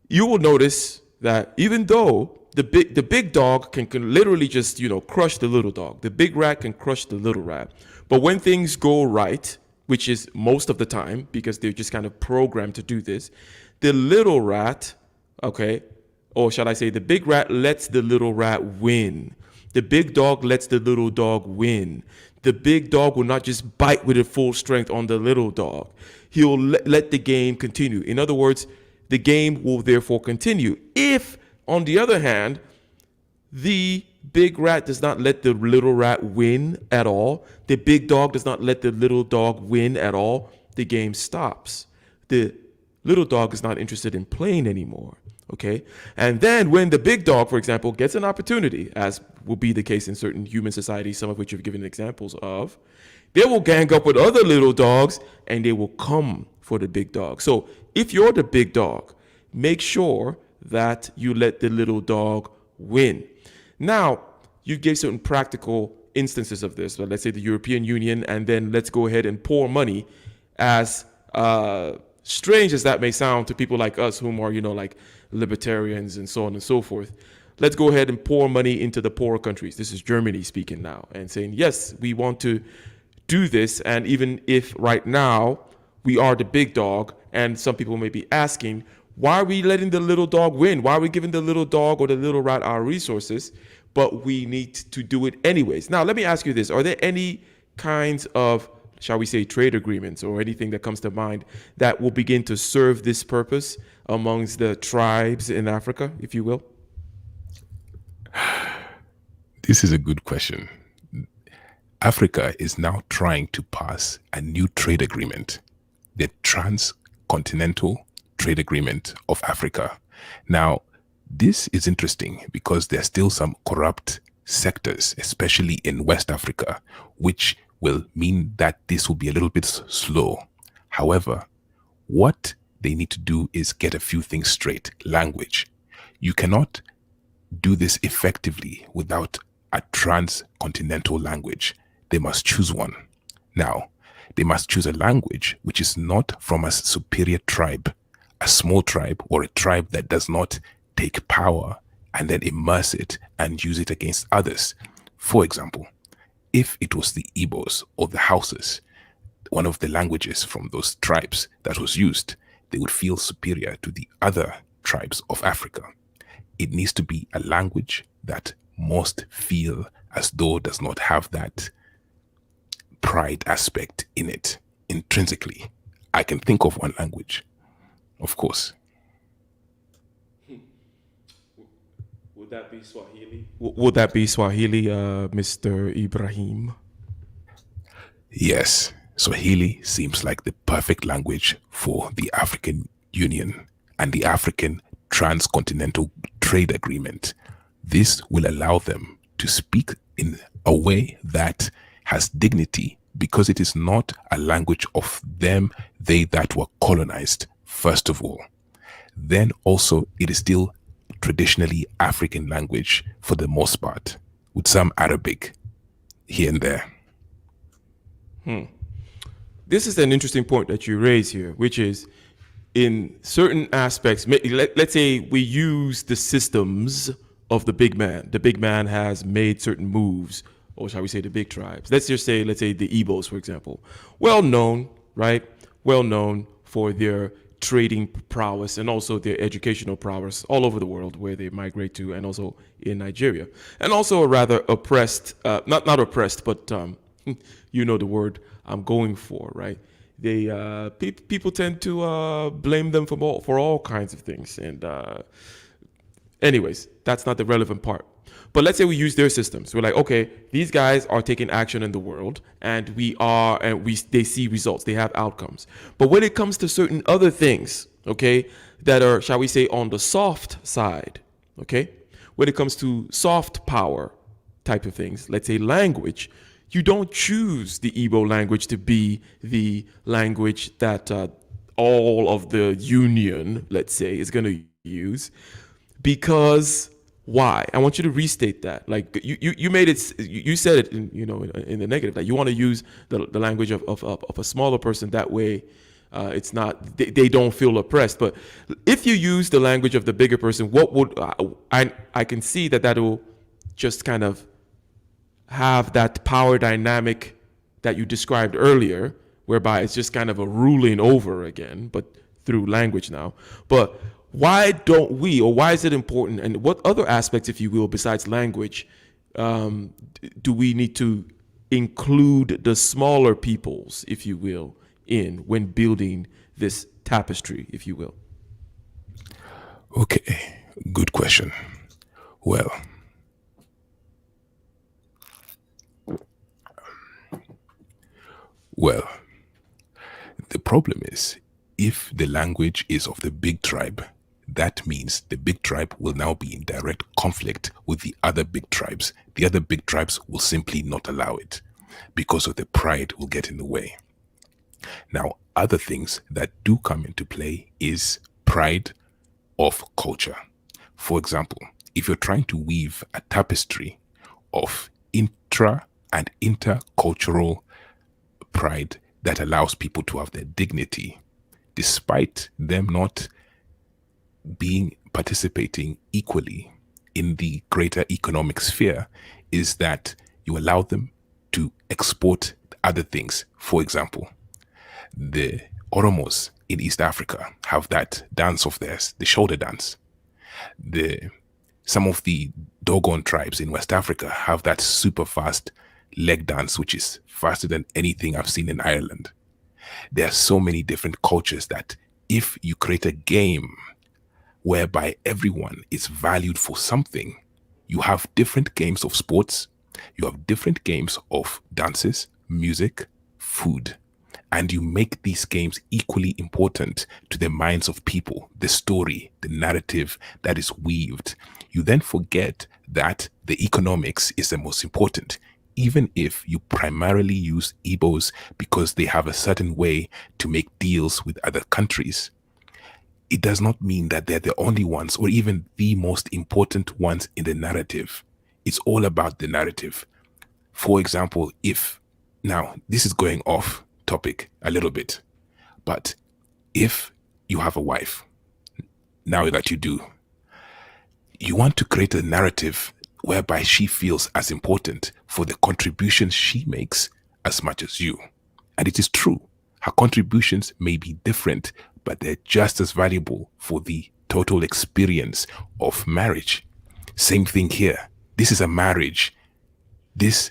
You will notice that even though the big dog can literally just, crush the little dog, the big rat can crush the little rat. But when things go right, which is most of the time because they're just kind of programmed to do this, the little rat, okay, or shall I say the big rat lets the little rat win. The big dog lets the little dog win. The big dog will not just bite with full strength on the little dog. He'll let the game continue. In other words, the game will therefore continue. If, on the other hand, the big rat does not let the little rat win at all, the big dog does not let the little dog win at all, the game stops. The little dog is not interested in playing anymore. Okay. And then when the big dog, for example, gets an opportunity, as will be the case in certain human societies, some of which you've given examples of, they will gang up with other little dogs and they will come for the big dog. So if you're the big dog, make sure that you let the little dog win. Now, you gave certain practical instances of this. So let's say the European Union, and then let's go ahead and pour money, as strange as that may sound to people like us whom are, like libertarians and so on and so forth. Let's go ahead and pour money into the poorer countries. This is Germany speaking now and saying, yes, we want to do this. And even if right now we are the big dog, and some people may be asking, why are we letting the little dog win? Why are we giving the little dog or the little rat our resources? But we need to do it anyways. Now, let me ask you this. Are there any kinds of, shall we say, trade agreements or anything that comes to mind that will begin to serve this purpose amongst the tribes in Africa, if you will? This is a good question. Africa is now trying to pass a new trade agreement, the Transcontinental Trade Agreement of Africa. Now, this is interesting because there are still some corrupt sectors, especially in West Africa, which will mean that this will be a little bit slow. However, what they need to do is get a few things straight. Language. You cannot do this effectively without a transcontinental language. They must choose one. Now, they must choose a language which is not from a superior tribe, a small tribe, or a tribe that does not take power and then immerse it and use it against others. For example, if it was the Igbos or the Hausas, one of the languages from those tribes that was used, they would feel superior to the other tribes of Africa. It needs to be a language that most feel as though does not have that pride aspect in it intrinsically. I can think of one language, of course. Would that be Swahili? Would that be Swahili, Mr. Ibrahim? Yes, Swahili seems like the perfect language for the African Union and the African Transcontinental Trade Agreement. This will allow them to speak in a way that has dignity because it is not a language of them, they that were colonized, first of all. Then also, it is still traditionally African language for the most part, with some Arabic here and there. This is an interesting point that you raise here, which is in certain aspects, let's say we use the systems of the big man. The big man has made certain moves, or shall we say the big tribes. Let's say the Igbos, for example. Well known, right? Well known for their trading prowess and also their educational prowess all over the world where they migrate to, and also in Nigeria. And also a rather oppressed, not oppressed, but you know the word I'm going for, right? They people tend to blame them for all kinds of things. And anyways, that's not the relevant part. But let's say we use their systems. We're like, okay, these guys are taking action in the world, and they see results, they have outcomes. But when it comes to certain other things, okay, that are, shall we say, on the soft side, okay, when it comes to soft power type of things, let's say language, you don't choose the Igbo language to be the language that all of the union, let's say, is going to use, because why? I want you to restate that. Like you made it, you said it in the negative, that you want to use the language of a smaller person. That way it's not, they don't feel oppressed. But if you use the language of the bigger person, what would, I can see that will just kind of have that power dynamic that you described earlier, whereby it's just kind of a ruling over again, but through language now. But why don't we, or why is it important, and what other aspects, if you will, besides language, do we need to include the smaller peoples, if you will, in when building this tapestry, if you will? Okay, good question. Well, the problem is, if the language is of the big tribe, that means the big tribe will now be in direct conflict with the other big tribes. The other big tribes will simply not allow it because of the pride will get in the way. Now, other things that do come into play is pride of culture. For example, if you're trying to weave a tapestry of intra and intercultural pride that allows people to have their dignity, despite them not participating equally in the greater economic sphere, is that you allow them to export other things. For example, the Oromos in East Africa have that dance of theirs, the shoulder dance. Some of the Dogon tribes in West Africa have that super fast leg dance, which is faster than anything I've seen in Ireland. There are so many different cultures that if you create a game whereby everyone is valued for something, you have different games of sports, you have different games of dances, music, food, and you make these games equally important to the minds of people, the story, the narrative that is weaved. You then forget that the economics is the most important, even if you primarily use Igbos because they have a certain way to make deals with other countries. It does not mean that they're the only ones or even the most important ones in the narrative. It's all about the narrative. For example, now this is going off topic a little bit, but if you have a wife, now that you do, you want to create a narrative whereby she feels as important for the contributions she makes as much as you. And it is true, her contributions may be different, but they're just as valuable for the total experience of marriage. Same thing here. This is a marriage. This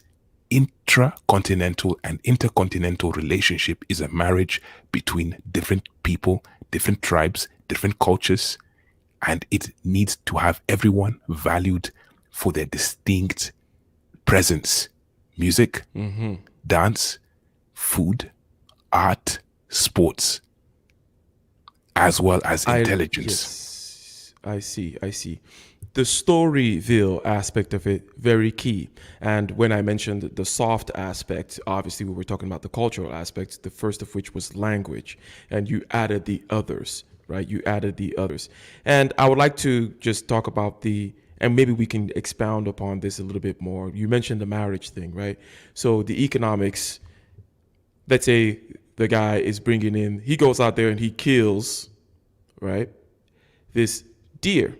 intracontinental and intercontinental relationship is a marriage between different people, different tribes, different cultures, and it needs to have everyone valued for their distinct presence. Music, dance, food, art, sports, as well as intelligence. I see. The Storyville aspect of it, very key. And when I mentioned the soft aspect, obviously we were talking about the cultural aspects, the first of which was language. And you added the others, right? You added the others. And I would like to just talk about and maybe we can expound upon this a little bit more. You mentioned the marriage thing, right? So the economics, let's say the guy is bringing in, he goes out there and he kills, right, this deer.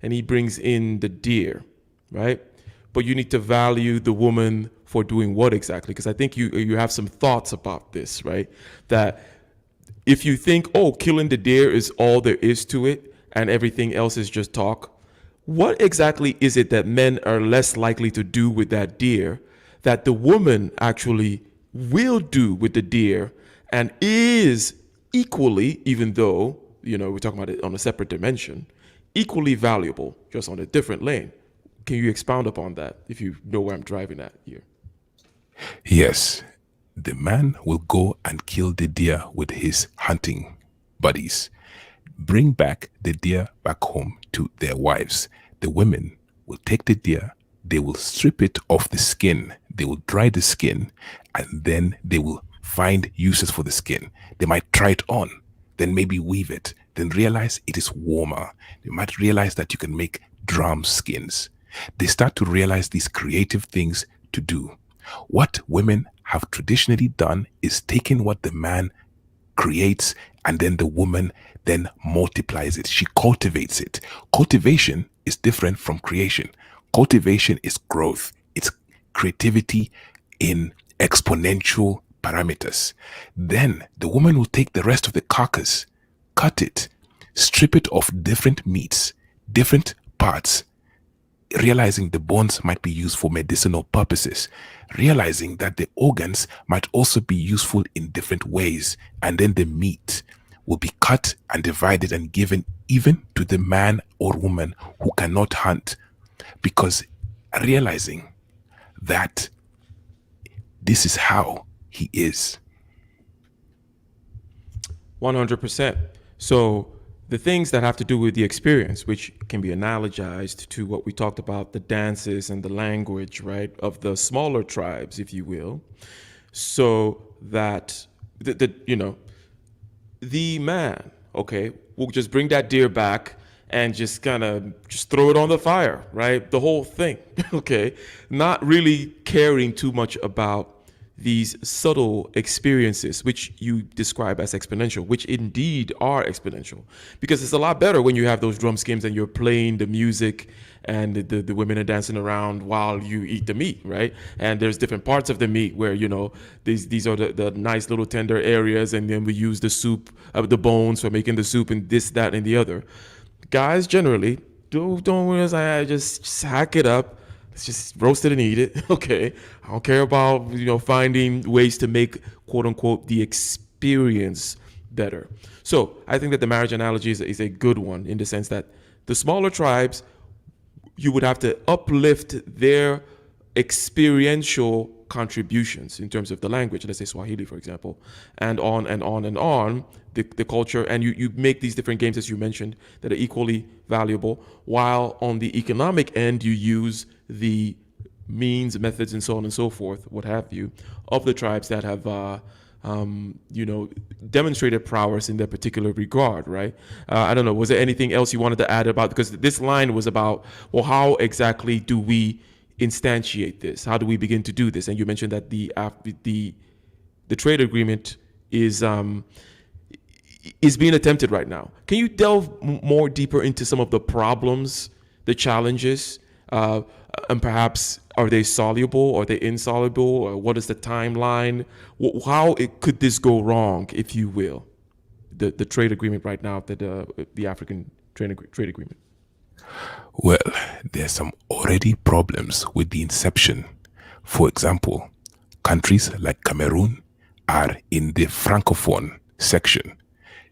And he brings in the deer, right? But you need to value the woman for doing what exactly? Because I think you have some thoughts about this, right? That if you think, oh, killing the deer is all there is to it and everything else is just talk, what exactly is it that men are less likely to do with that deer that the woman actually will do with the deer and is equally, even though, we're talking about it on a separate dimension, equally valuable, just on a different lane? Can you expound upon that, if you know where I'm driving at here? Yes, the man will go and kill the deer with his hunting buddies, bring back the deer back home to their wives. The women will take the deer, they will strip it off the skin, they will dry the skin, and then they will find uses for the skin. They might try it on, then maybe weave it, then realize it is warmer. They might realize that you can make drum skins. They start to realize these creative things to do. What women have traditionally done is taken what the man creates and then the woman then multiplies it. She cultivates it. Cultivation is different from creation. Cultivation is growth. It's creativity in exponential parameters. Then the woman will take the rest of the carcass, cut it, strip it of different meats, different parts, realizing the bones might be used for medicinal purposes, realizing that the organs might also be useful in different ways, and then the meat will be cut and divided and given even to the man or woman who cannot hunt, because realizing that this is how he is. 100%. So the things that have to do with the experience, which can be analogized to what we talked about, the dances and the language, right, of the smaller tribes, if you will, so that the man, okay, will just bring that deer back and just kind of just throw it on the fire, right? The whole thing, okay? Not really caring too much about these subtle experiences, which you describe as exponential, which indeed are exponential. Because it's a lot better when you have those drum skins and you're playing the music and the women are dancing around while you eat the meat, right? And there's different parts of the meat where, these are the nice little tender areas, and then we use the soup, the bones for making the soup, and this, that, and the other. Guys generally don't realize, just hack it up. Let's just roast it and eat it. Okay. I don't care about, finding ways to make, quote unquote, the experience better. So I think that the marriage analogy is a good one, in the sense that the smaller tribes, you would have to uplift their experiential contributions in terms of the language, let's say Swahili, for example, and on and on and on, the culture, and you make these different games, as you mentioned, that are equally valuable, while on the economic end, you use the means, methods, and so on and so forth, what have you, of the tribes that have, demonstrated prowess in their particular regard, right? I don't know, was there anything else you wanted to add about, because this line was about, well, how exactly do we instantiate this? How do we begin to do this? And you mentioned that the trade agreement is being attempted right now. Can you delve more deeper into some of the problems, the challenges, and perhaps are they soluble? Are they insoluble? Or what is the timeline? How could this go wrong, if you will? The trade agreement right now, the African trade agreement. Well, there's some already problems with the inception. For example, countries like Cameroon are in the Francophone section.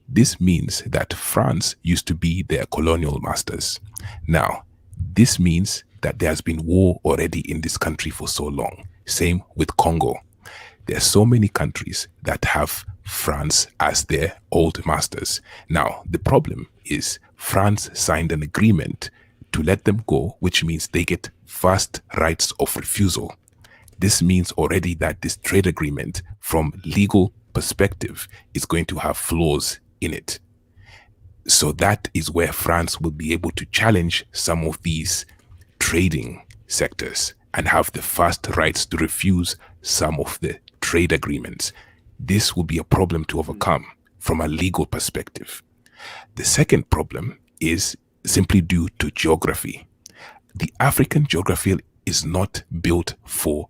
This means that France used to be their colonial masters. Now, this means that there has been war already in this country for so long. Same with Congo. There are so many countries that have France as their old masters. Now, the problem is France signed an agreement to let them go, which means they get first rights of refusal. This means already that this trade agreement, from legal perspective, is going to have flaws in it. So that is where France will be able to challenge some of these trading sectors and have the first rights to refuse some of the trade agreements. This will be a problem to overcome from a legal perspective. The second problem is simply due to geography. The African geography is not built for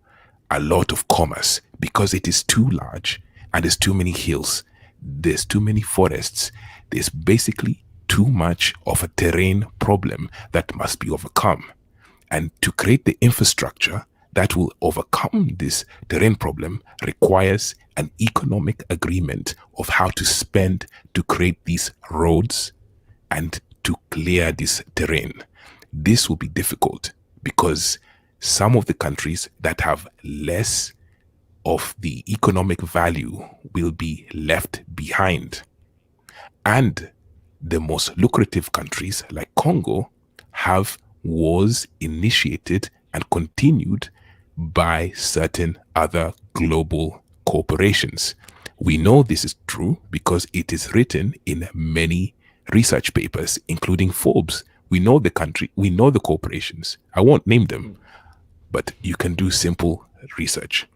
a lot of commerce because it is too large and there's too many hills, there's too many forests, there's basically too much of a terrain problem that must be overcome. And to create the infrastructure that will overcome this terrain problem requires an economic agreement of how to spend to create these roads and to clear this terrain. This will be difficult because some of the countries that have less of the economic value will be left behind. And the most lucrative countries like Congo have wars initiated and continued by certain other global corporations. We know this is true because it is written in many research papers, including Forbes. We know the country, we know the corporations. I won't name them, but you can do simple research.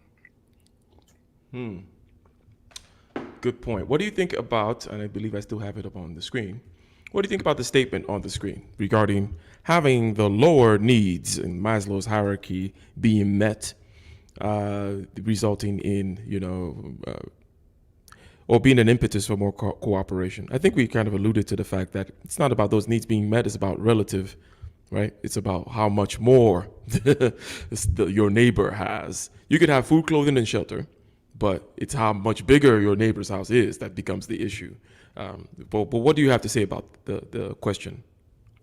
Good point. What do you think about, and I believe I still have it up on the screen, what do you think about the statement on the screen regarding having the lower needs in Maslow's hierarchy being met resulting in, or being an impetus for more cooperation. I think we kind of alluded to the fact that it's not about those needs being met, it's about relative, right? It's about how much more your neighbor has. You could have food, clothing, and shelter, but it's how much bigger your neighbor's house is that becomes the issue. But what do you have to say about the question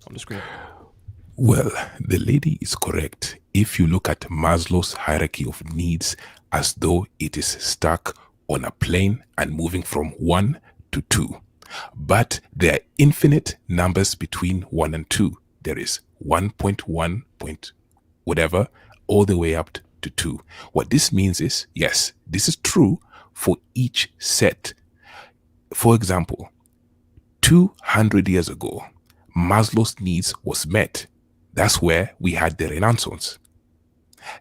on the screen? Well, the lady is correct if you look at Maslow's hierarchy of needs as though it is stuck on a plane and moving from 1 to 2. But there are infinite numbers between 1 and 2. There is 1.1 point whatever all the way up to 2. What this means is, yes, this is true for each set. For example, 200 years ago, Maslow's needs was met. That's where we had the Renaissance.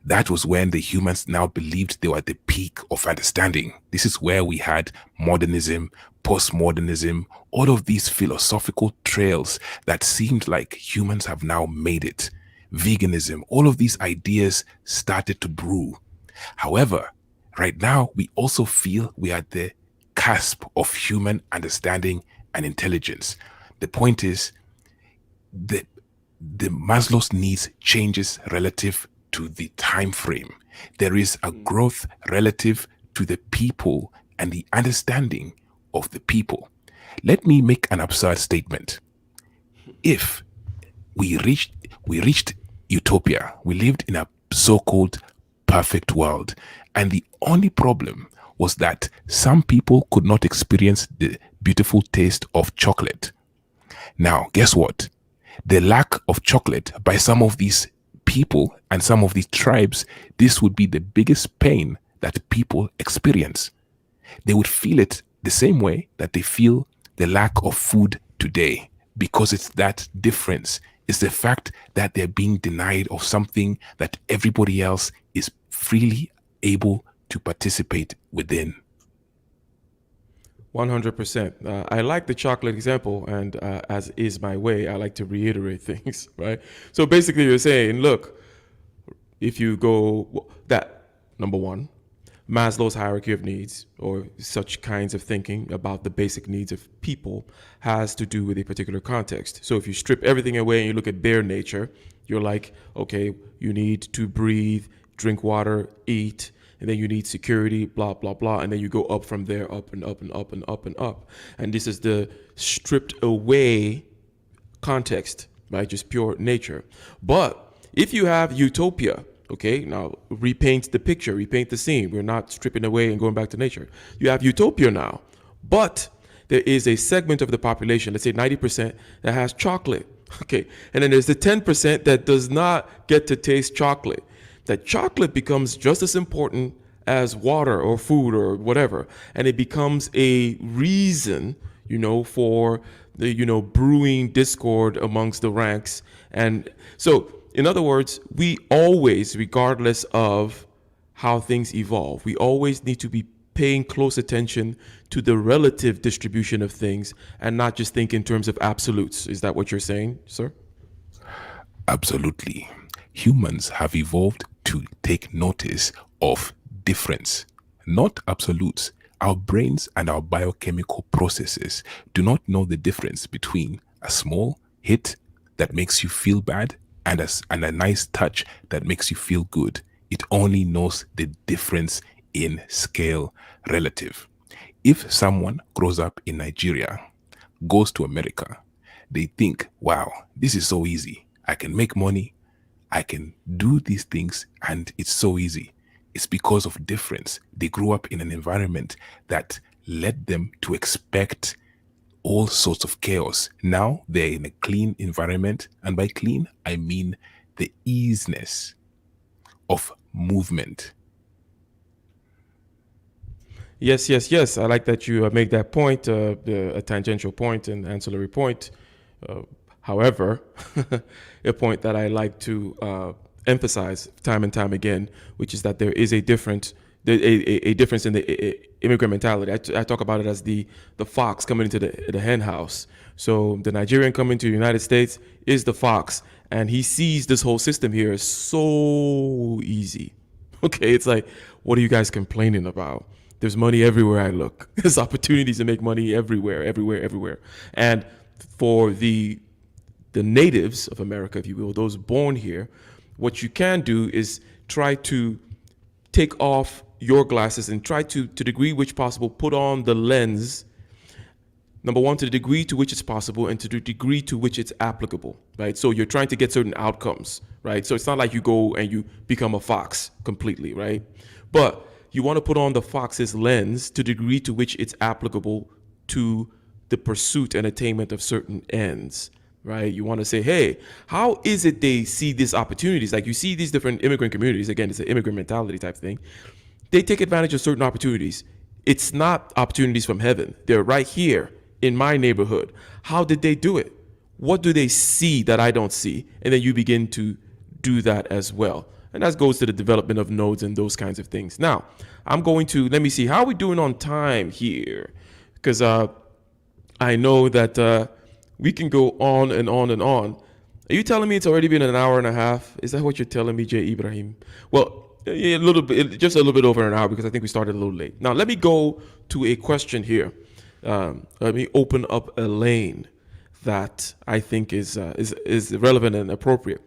That was when the humans now believed they were at the peak of understanding. This is where we had modernism, postmodernism, all of these philosophical trails that seemed like humans have now made it. Veganism, all of these ideas started to brew. However, right now, we also feel we are at the cusp of human understanding and intelligence. The point is, the Maslow's needs changes relative to the time frame. There is a growth relative to the people and the understanding of the people. Let me make an absurd statement. If we reached utopia, we lived in a so-called perfect world, and the only problem was that some people could not experience the beautiful taste of chocolate. Now, guess what? The lack of chocolate by some of these people and some of these tribes, this would be the biggest pain that people experience. They would feel it the same way that they feel the lack of food today, because it's that difference. It's the fact that they're being denied of something that everybody else is freely able to participate within. 100%. I like the chocolate example, and as is my way, I like to reiterate things, right? So basically you're saying, look, if you go that, number one, Maslow's hierarchy of needs, or such kinds of thinking about the basic needs of people, has to do with a particular context. So if you strip everything away and you look at bare nature, you're like, okay, you need to breathe, drink water, eat, and then you need security, blah, blah, blah. And then you go up from there, up and up and up and up and up. And this is the stripped away context, right? Just pure nature. But if you have utopia, okay, now repaint the picture, repaint the scene. We're not stripping away and going back to nature. You have utopia now, but there is a segment of the population, let's say 90%, that has chocolate. Okay, and then there's the 10% that does not get to taste chocolate. That chocolate becomes just as important as water or food or whatever. And it becomes a reason, for the, brewing discord amongst the ranks. And so, in other words, we always, regardless of how things evolve, we always need to be paying close attention to the relative distribution of things and not just think in terms of absolutes. Is that what you're saying, sir? Absolutely. Humans have evolved to take notice of difference, not absolutes. Our brains and our biochemical processes do not know the difference between a small hit that makes you feel bad and a nice touch that makes you feel good. It only knows the difference in scale relative. If someone grows up in Nigeria, goes to America, they think, wow, this is so easy. I can make money. I can do these things and it's so easy. It's because of difference. They grew up in an environment that led them to expect all sorts of chaos. Now they're in a clean environment, and by clean, I mean the easiness of movement. Yes. I like that you make that point, a tangential point and ancillary point. However, a point that I like to emphasize time and time again, which is that there is a difference in the immigrant mentality. I talk about it as the fox coming into the hen house. So the Nigerian coming to the United States is the fox, and he sees this whole system here as so easy. Okay, it's like, what are you guys complaining about? There's money everywhere I look. There's opportunities to make money everywhere, everywhere, everywhere. And for the natives of America, if you will, those born here, what you can do is try to take off your glasses and try to the degree which possible, put on the lens, number one, to the degree to which it's possible and to the degree to which it's applicable, right? So you're trying to get certain outcomes, right? So it's not like you go and you become a fox completely, right? But you want to put on the fox's lens to the degree to which it's applicable to the pursuit and attainment of certain ends, right? You want to say, hey, how is it they see these opportunities? Like you see these different immigrant communities, again, it's an immigrant mentality type thing. They take advantage of certain opportunities. It's not opportunities from heaven. They're right here in my neighborhood. How did they do it? What do they see that I don't see? And then you begin to do that as well. And that goes to the development of nodes and those kinds of things. Now, I'm going to, let me see, how are we doing on time here? Because I know that we can go on and on and on. Are you telling me it's already been an hour and a half? Is that what you're telling me, J. Ibrahim? Well, a little bit, just a little bit over an hour because I think we started a little late. Now, let me go to a question here. Let me open up a lane that I think is relevant and appropriate.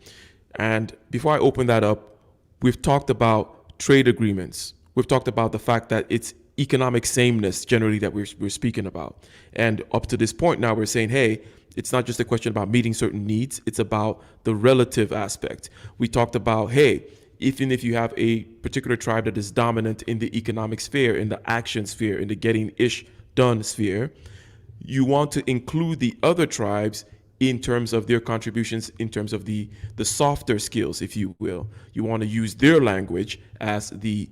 And before I open that up, we've talked about trade agreements. We've talked about the fact that it's economic sameness generally that we're speaking about. And up to this point now, we're saying, hey, it's not just a question about meeting certain needs. It's about the relative aspect. We talked about, hey, even if you have a particular tribe that is dominant in the economic sphere, in the action sphere, in the getting ish done sphere, you want to include the other tribes in terms of their contributions, in terms of the softer skills, if you will. You want to use their language as the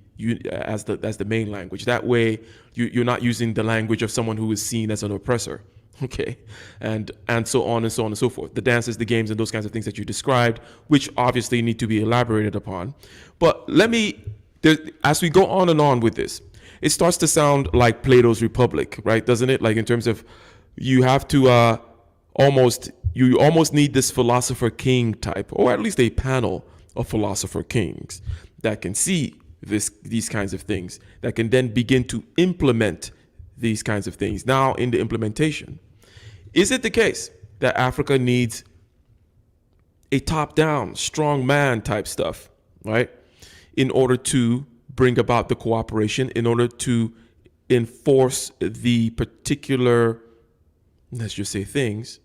main language. That way, you're not using the language of someone who is seen as an oppressor. Okay, and so on and so on and so forth. The dances, the games, and those kinds of things that you described, which obviously need to be elaborated upon. But as we go on and on with this, it starts to sound like Plato's Republic, right? Doesn't it? Like in terms of you have to you almost need this philosopher king type, or at least a panel of philosopher kings that can see these kinds of things, that can then begin to implement these kinds of things. Now, in the implementation, is it the case that Africa needs a top-down, strong man type stuff, right? In order to bring about the cooperation, in order to enforce the particular, let's just say, things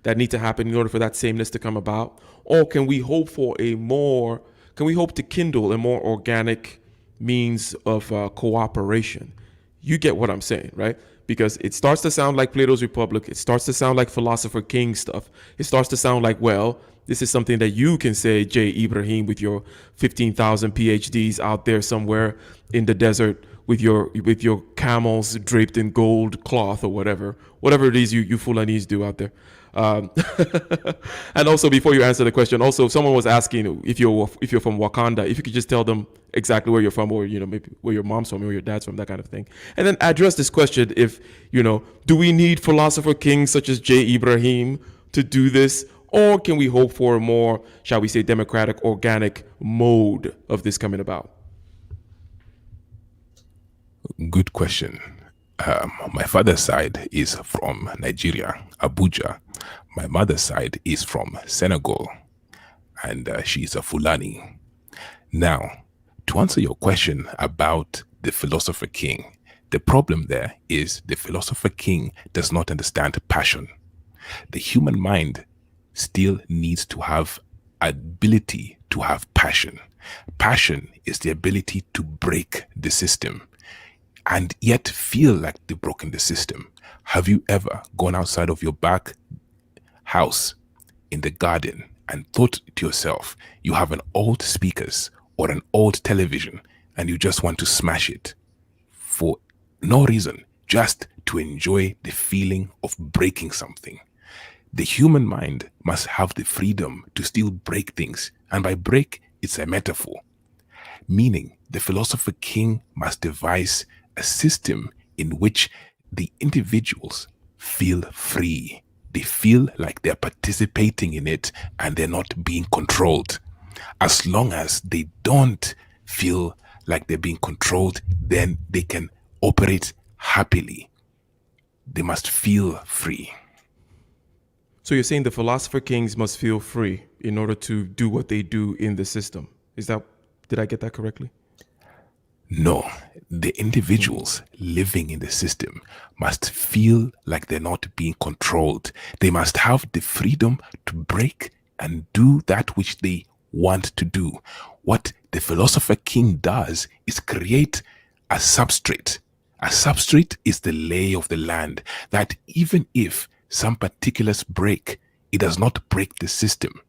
that need to happen in order for that sameness to come about? Or can we hope to kindle a more organic means of cooperation? You get what I'm saying, right? Because it starts to sound like Plato's Republic. It starts to sound like philosopher king stuff. It starts to sound like, well, this is something that you can say, J. Ibrahim, with your 15,000 PhDs out there somewhere in the desert with your camels draped in gold cloth or whatever it is you Fulanese do out there. And also, before you answer the question, also someone was asking if you're from Wakanda, if you could just tell them exactly where you're from, or maybe where your mom's from or your dad's from, that kind of thing, and then address this question: if do we need philosopher kings such as J. Ibrahim to do this, or can we hope for a more, shall we say, democratic, organic mode of this coming about? Good question. My father's side is from Nigeria, Abuja. My mother's side is from Senegal, and she's a Fulani. Now, to answer your question about the philosopher king, the problem there is the philosopher king does not understand passion. The human mind still needs to have ability to have passion. Passion is the ability to break the system and yet feel like they've broken the system. Have you ever gone outside of your back house in the garden and thought to yourself, you have an old speakers or an old television and you just want to smash it for no reason, just to enjoy the feeling of breaking something? The human mind must have the freedom to still break things. And by break, it's a metaphor. Meaning, the philosopher king must devise a system in which the individuals feel free. They feel like they're participating in it and they're not being controlled. As long as they don't feel like they're being controlled, then they can operate happily. They must feel free. So you're saying the philosopher kings must feel free in order to do what they do in the system. Did I get that correctly? No, the individuals living in the system must feel like they're not being controlled. They must have the freedom to break and do that which they want to do. What the philosopher king does is create a substrate. A substrate is the lay of the land that even if some particulars break, it does not break the system.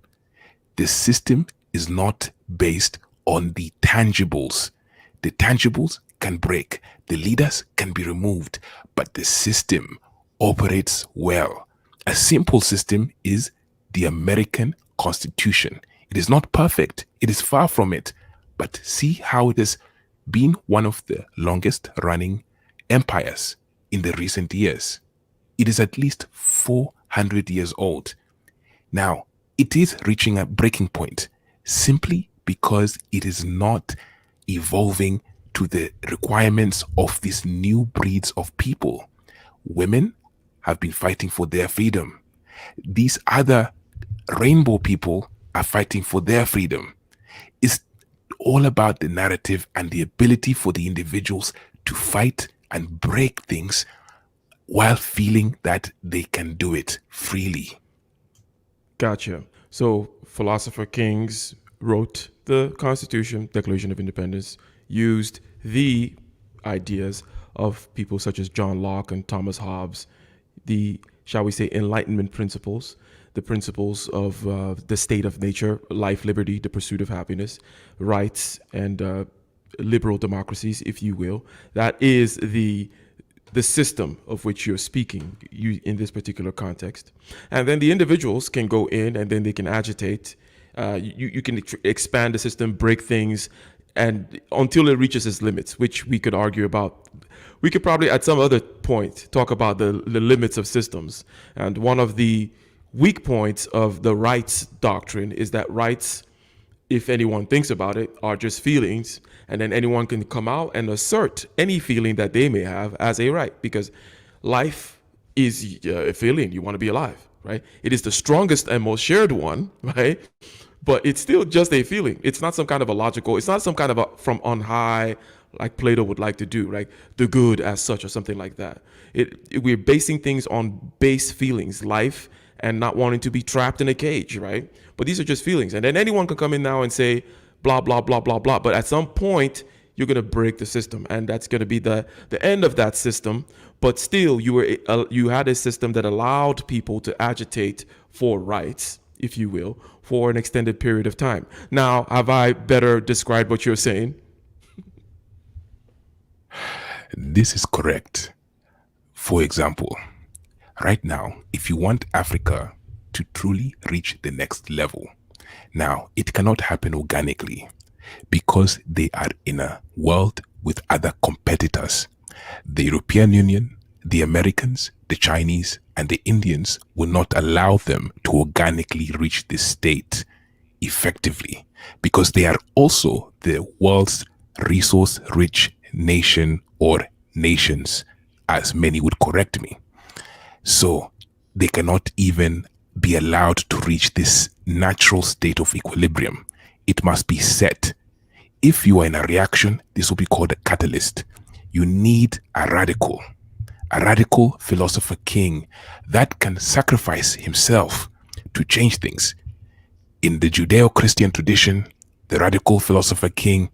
The system is not based on the tangibles. The tangibles can break, the leaders can be removed, but the system operates well. A simple system is the American Constitution. It is not perfect, it is far from it, but see how it has been one of the longest running empires in the recent years. It is at least 400 years old. Now, it is reaching a breaking point simply because it is not evolving to the requirements of these new breeds of people. Women have been fighting for their freedom. These other rainbow people are fighting for their freedom. It's all about the narrative and the ability for the individuals to fight and break things while feeling that they can do it freely. Gotcha. So philosopher kings wrote the Constitution, Declaration of Independence, used the ideas of people such as John Locke and Thomas Hobbes, the, shall we say, Enlightenment principles, the principles of the state of nature, life, liberty, the pursuit of happiness, rights, and liberal democracies, if you will. That is the system of which you're speaking in this particular context. And then the individuals can go in and then they can agitate. You can expand the system, break things, and until it reaches its limits, which we could argue about. We could probably at some other point talk about the limits of systems. And one of the weak points of the rights doctrine is that rights, if anyone thinks about it, are just feelings, and then anyone can come out and assert any feeling that they may have as a right, because life is a feeling. You want to be alive, right? It is the strongest and most shared one, right? But it's still just a feeling. It's not some kind of a logical, it's not some kind of a from on high, like Plato would like to do, right? The good as such or something like that. We're basing things on base feelings, life, and not wanting to be trapped in a cage, right? But these are just feelings. And then anyone can come in now and say, blah, blah, blah, blah, blah. But at some point, you're going to break the system. And that's going to be the end of that system. But still, you had a system that allowed people to agitate for rights, if you will, for an extended period of time. Now, have I better described what you're saying? This is correct. For example, right now, if you want Africa to truly reach the next level, now it cannot happen organically because they are in a world with other competitors. The European Union, the Americans, the Chinese, and the Indians will not allow them to organically reach this state effectively because they are also the world's resource-rich nation or nations, as many would correct me. So they cannot even be allowed to reach this natural state of equilibrium. It must be set. If you are in a reaction, this will be called a catalyst. You need a radical philosopher king that can sacrifice himself to change things. In the Judeo-Christian tradition, the radical philosopher king,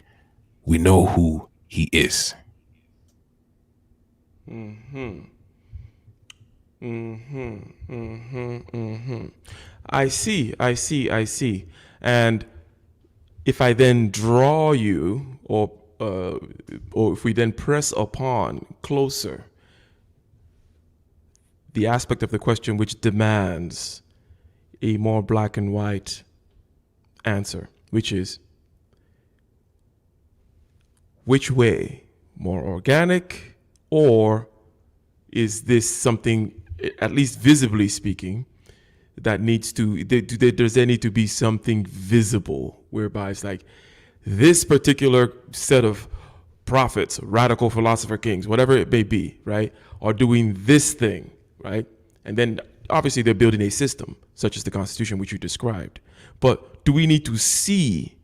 we know who he is. I see. And if I then draw you, or if we then press upon closer the aspect of the question which demands a more black and white answer, which is, which way? More organic, or is this something, at least visibly speaking, that needs to, does there need to be something visible whereby it's like, this particular set of prophets, radical philosopher kings, whatever it may be, right, are doing this thing, right? And then obviously they're building a system such as the Constitution, which you described. But do we need to see,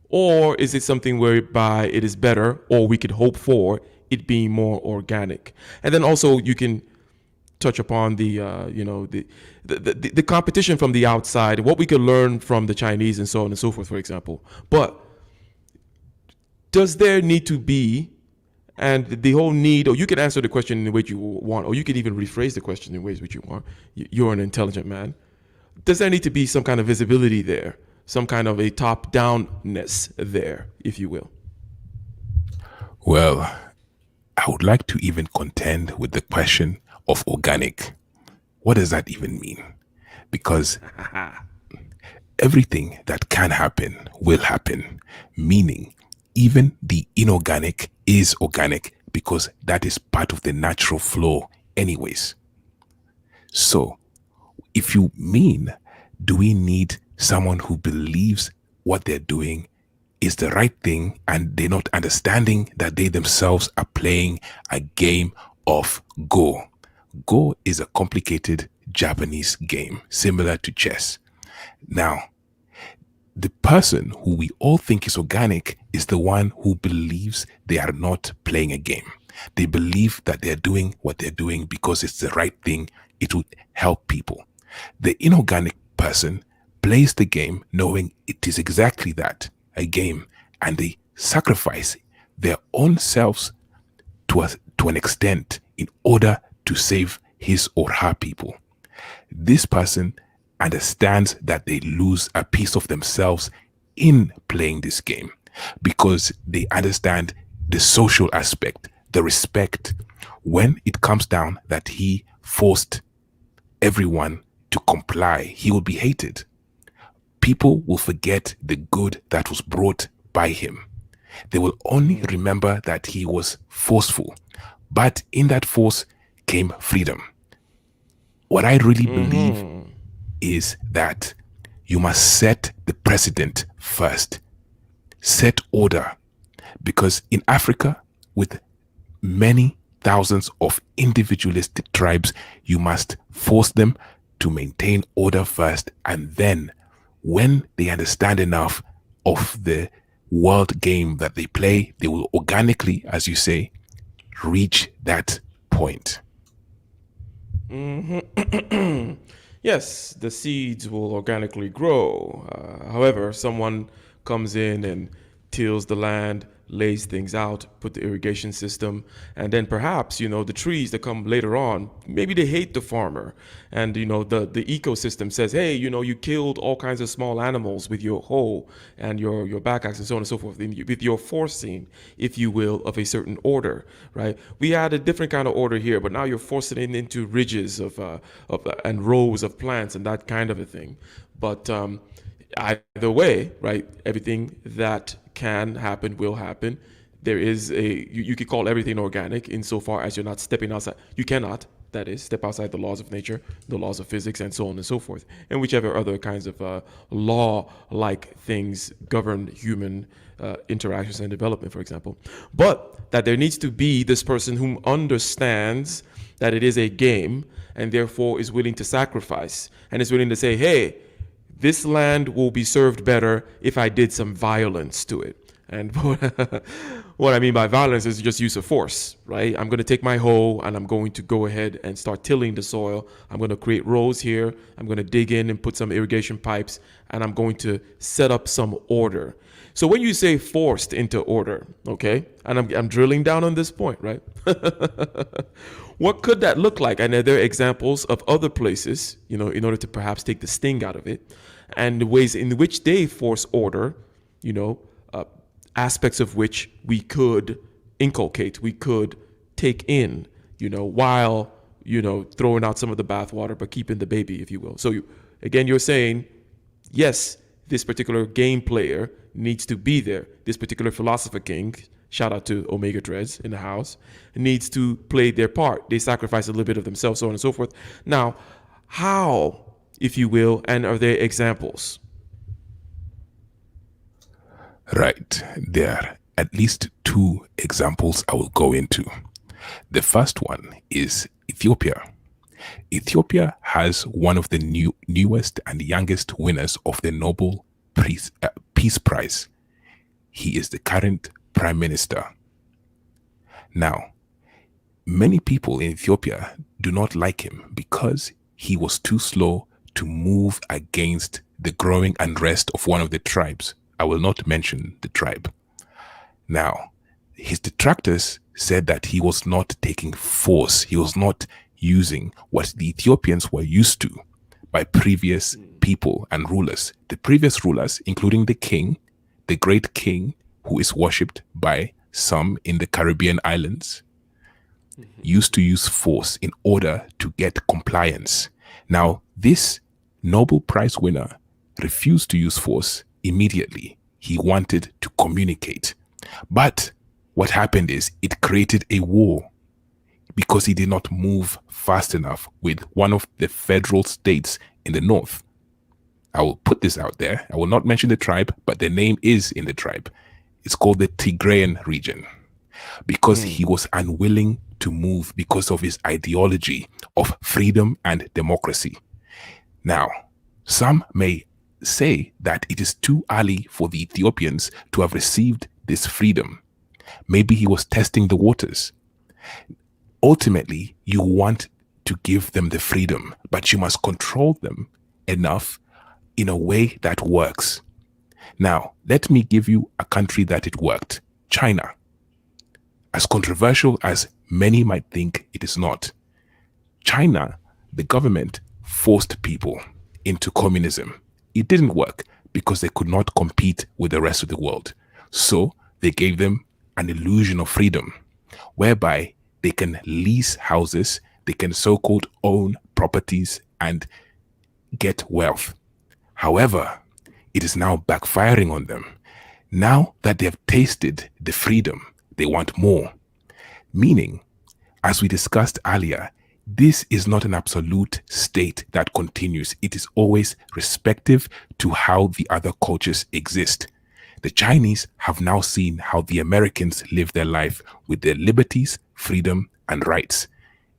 or is it something whereby it is better, or we could hope for it being more organic? And then also you can touch upon the competition from the outside, what we could learn from the Chinese and so on and so forth, for example. But does there need to be, and the whole need, or you can answer the question in the way you want, or you can even rephrase the question in ways which you want. You're an intelligent man. Does there need to be some kind of visibility there, some kind of a top-downness there, if you will? Well, I would like to even contend with the question of organic. What does that even mean? Because everything that can happen will happen, meaning even the inorganic is organic because that is part of the natural flow anyways. So if you mean, do we need someone who believes what they're doing is the right thing and they're not understanding that they themselves are playing a game of Go? Go is a complicated Japanese game similar to chess. Now, the person who we all think is organic is the one who believes they are not playing a game. They believe that they're doing what they're doing because it's the right thing. It would help people. The inorganic person plays the game knowing it is exactly that, a game, and they sacrifice their own selves to an extent in order to save his or her people. This person understands that they lose a piece of themselves in playing this game because they understand the social aspect, the respect. When it comes down that he forced everyone to comply, he will be hated. People will forget the good that was brought by him. They will only remember that he was forceful, but in that force came freedom. What I really believe is that you must set the precedent first. Set order. Because in Africa, with many thousands of individualistic tribes, you must force them to maintain order first. And then when they understand enough of the world game that they play, they will organically, as you say, reach that point. Yes, the seeds will organically grow. However, someone comes in and tills the land, lays things out, put the irrigation system, and then perhaps, the trees that come later on, maybe they hate the farmer. And, the ecosystem says, hey, you killed all kinds of small animals with your hoe and your back axe and so on and so forth, with your forcing, if you will, of a certain order, right? We had a different kind of order here, but now you're forcing it into ridges and rows of plants and that kind of a thing. But either way, right, everything that can happen will happen. There is you could call everything organic insofar as you're not stepping outside. You cannot, that is, step outside the laws of nature, the laws of physics, and so on and so forth, and whichever other kinds of law-like things govern human interactions and development, for example. But that there needs to be this person who understands that it is a game and therefore is willing to sacrifice and is willing to say, hey, this land will be served better if I did some violence to it. And what I mean by violence is just use of force, right? I'm going to take my hoe and I'm going to go ahead and start tilling the soil. I'm going to create rows here. I'm going to dig in and put some irrigation pipes, and I'm going to set up some order. So when you say forced into order, okay, and I'm drilling down on this point, right? What could that look like? And are there examples of other places, in order to perhaps take the sting out of it, and the ways in which they force order, aspects of which we could inculcate, we could take in, while, throwing out some of the bathwater, but keeping the baby, if you will. So you're saying, yes, this particular game player needs to be there. This particular philosopher king, shout out to Omega Dreads in the house, needs to play their part. They sacrifice a little bit of themselves, so on and so forth. Now, how, if you will, and are there examples? Right. There are at least two examples I will go into. The first one is Ethiopia. Ethiopia has one of the newest and youngest winners of the Nobel Peace Prize. He is the current prime minister. Now, many people in Ethiopia do not like him because he was too slow to move against the growing unrest of one of the tribes. I will not mention the tribe. Now, his detractors said that he was not taking force. He was not using what the Ethiopians were used to by previous people and rulers. The previous rulers, including the king, the great king, who is worshipped by some in the Caribbean islands, used to use force in order to get compliance. Now, this Nobel Prize winner refused to use force immediately. He wanted to communicate. But what happened is it created a war because he did not move fast enough with one of the federal states in the north. I will put this out there. I will not mention the tribe, but the name is in the tribe. It's called the Tigrayan region because he was unwilling to move because of his ideology of freedom and democracy. Now, some may say that it is too early for the Ethiopians to have received this freedom. Maybe he was testing the waters. Ultimately, you want to give them the freedom, but you must control them enough in a way that works. Now, let me give you a country that it worked. China. As controversial as many might think, it is not. China, the government forced people into communism. It didn't work because they could not compete with the rest of the world. So they gave them an illusion of freedom, whereby they can lease houses, they can so-called own properties and get wealth. However, it is now backfiring on them. Now that they have tasted the freedom, they want more. Meaning, as we discussed earlier, this is not an absolute state that continues. It is always respective to how the other cultures exist. The Chinese have now seen how the Americans live their life with their liberties, freedom, and rights,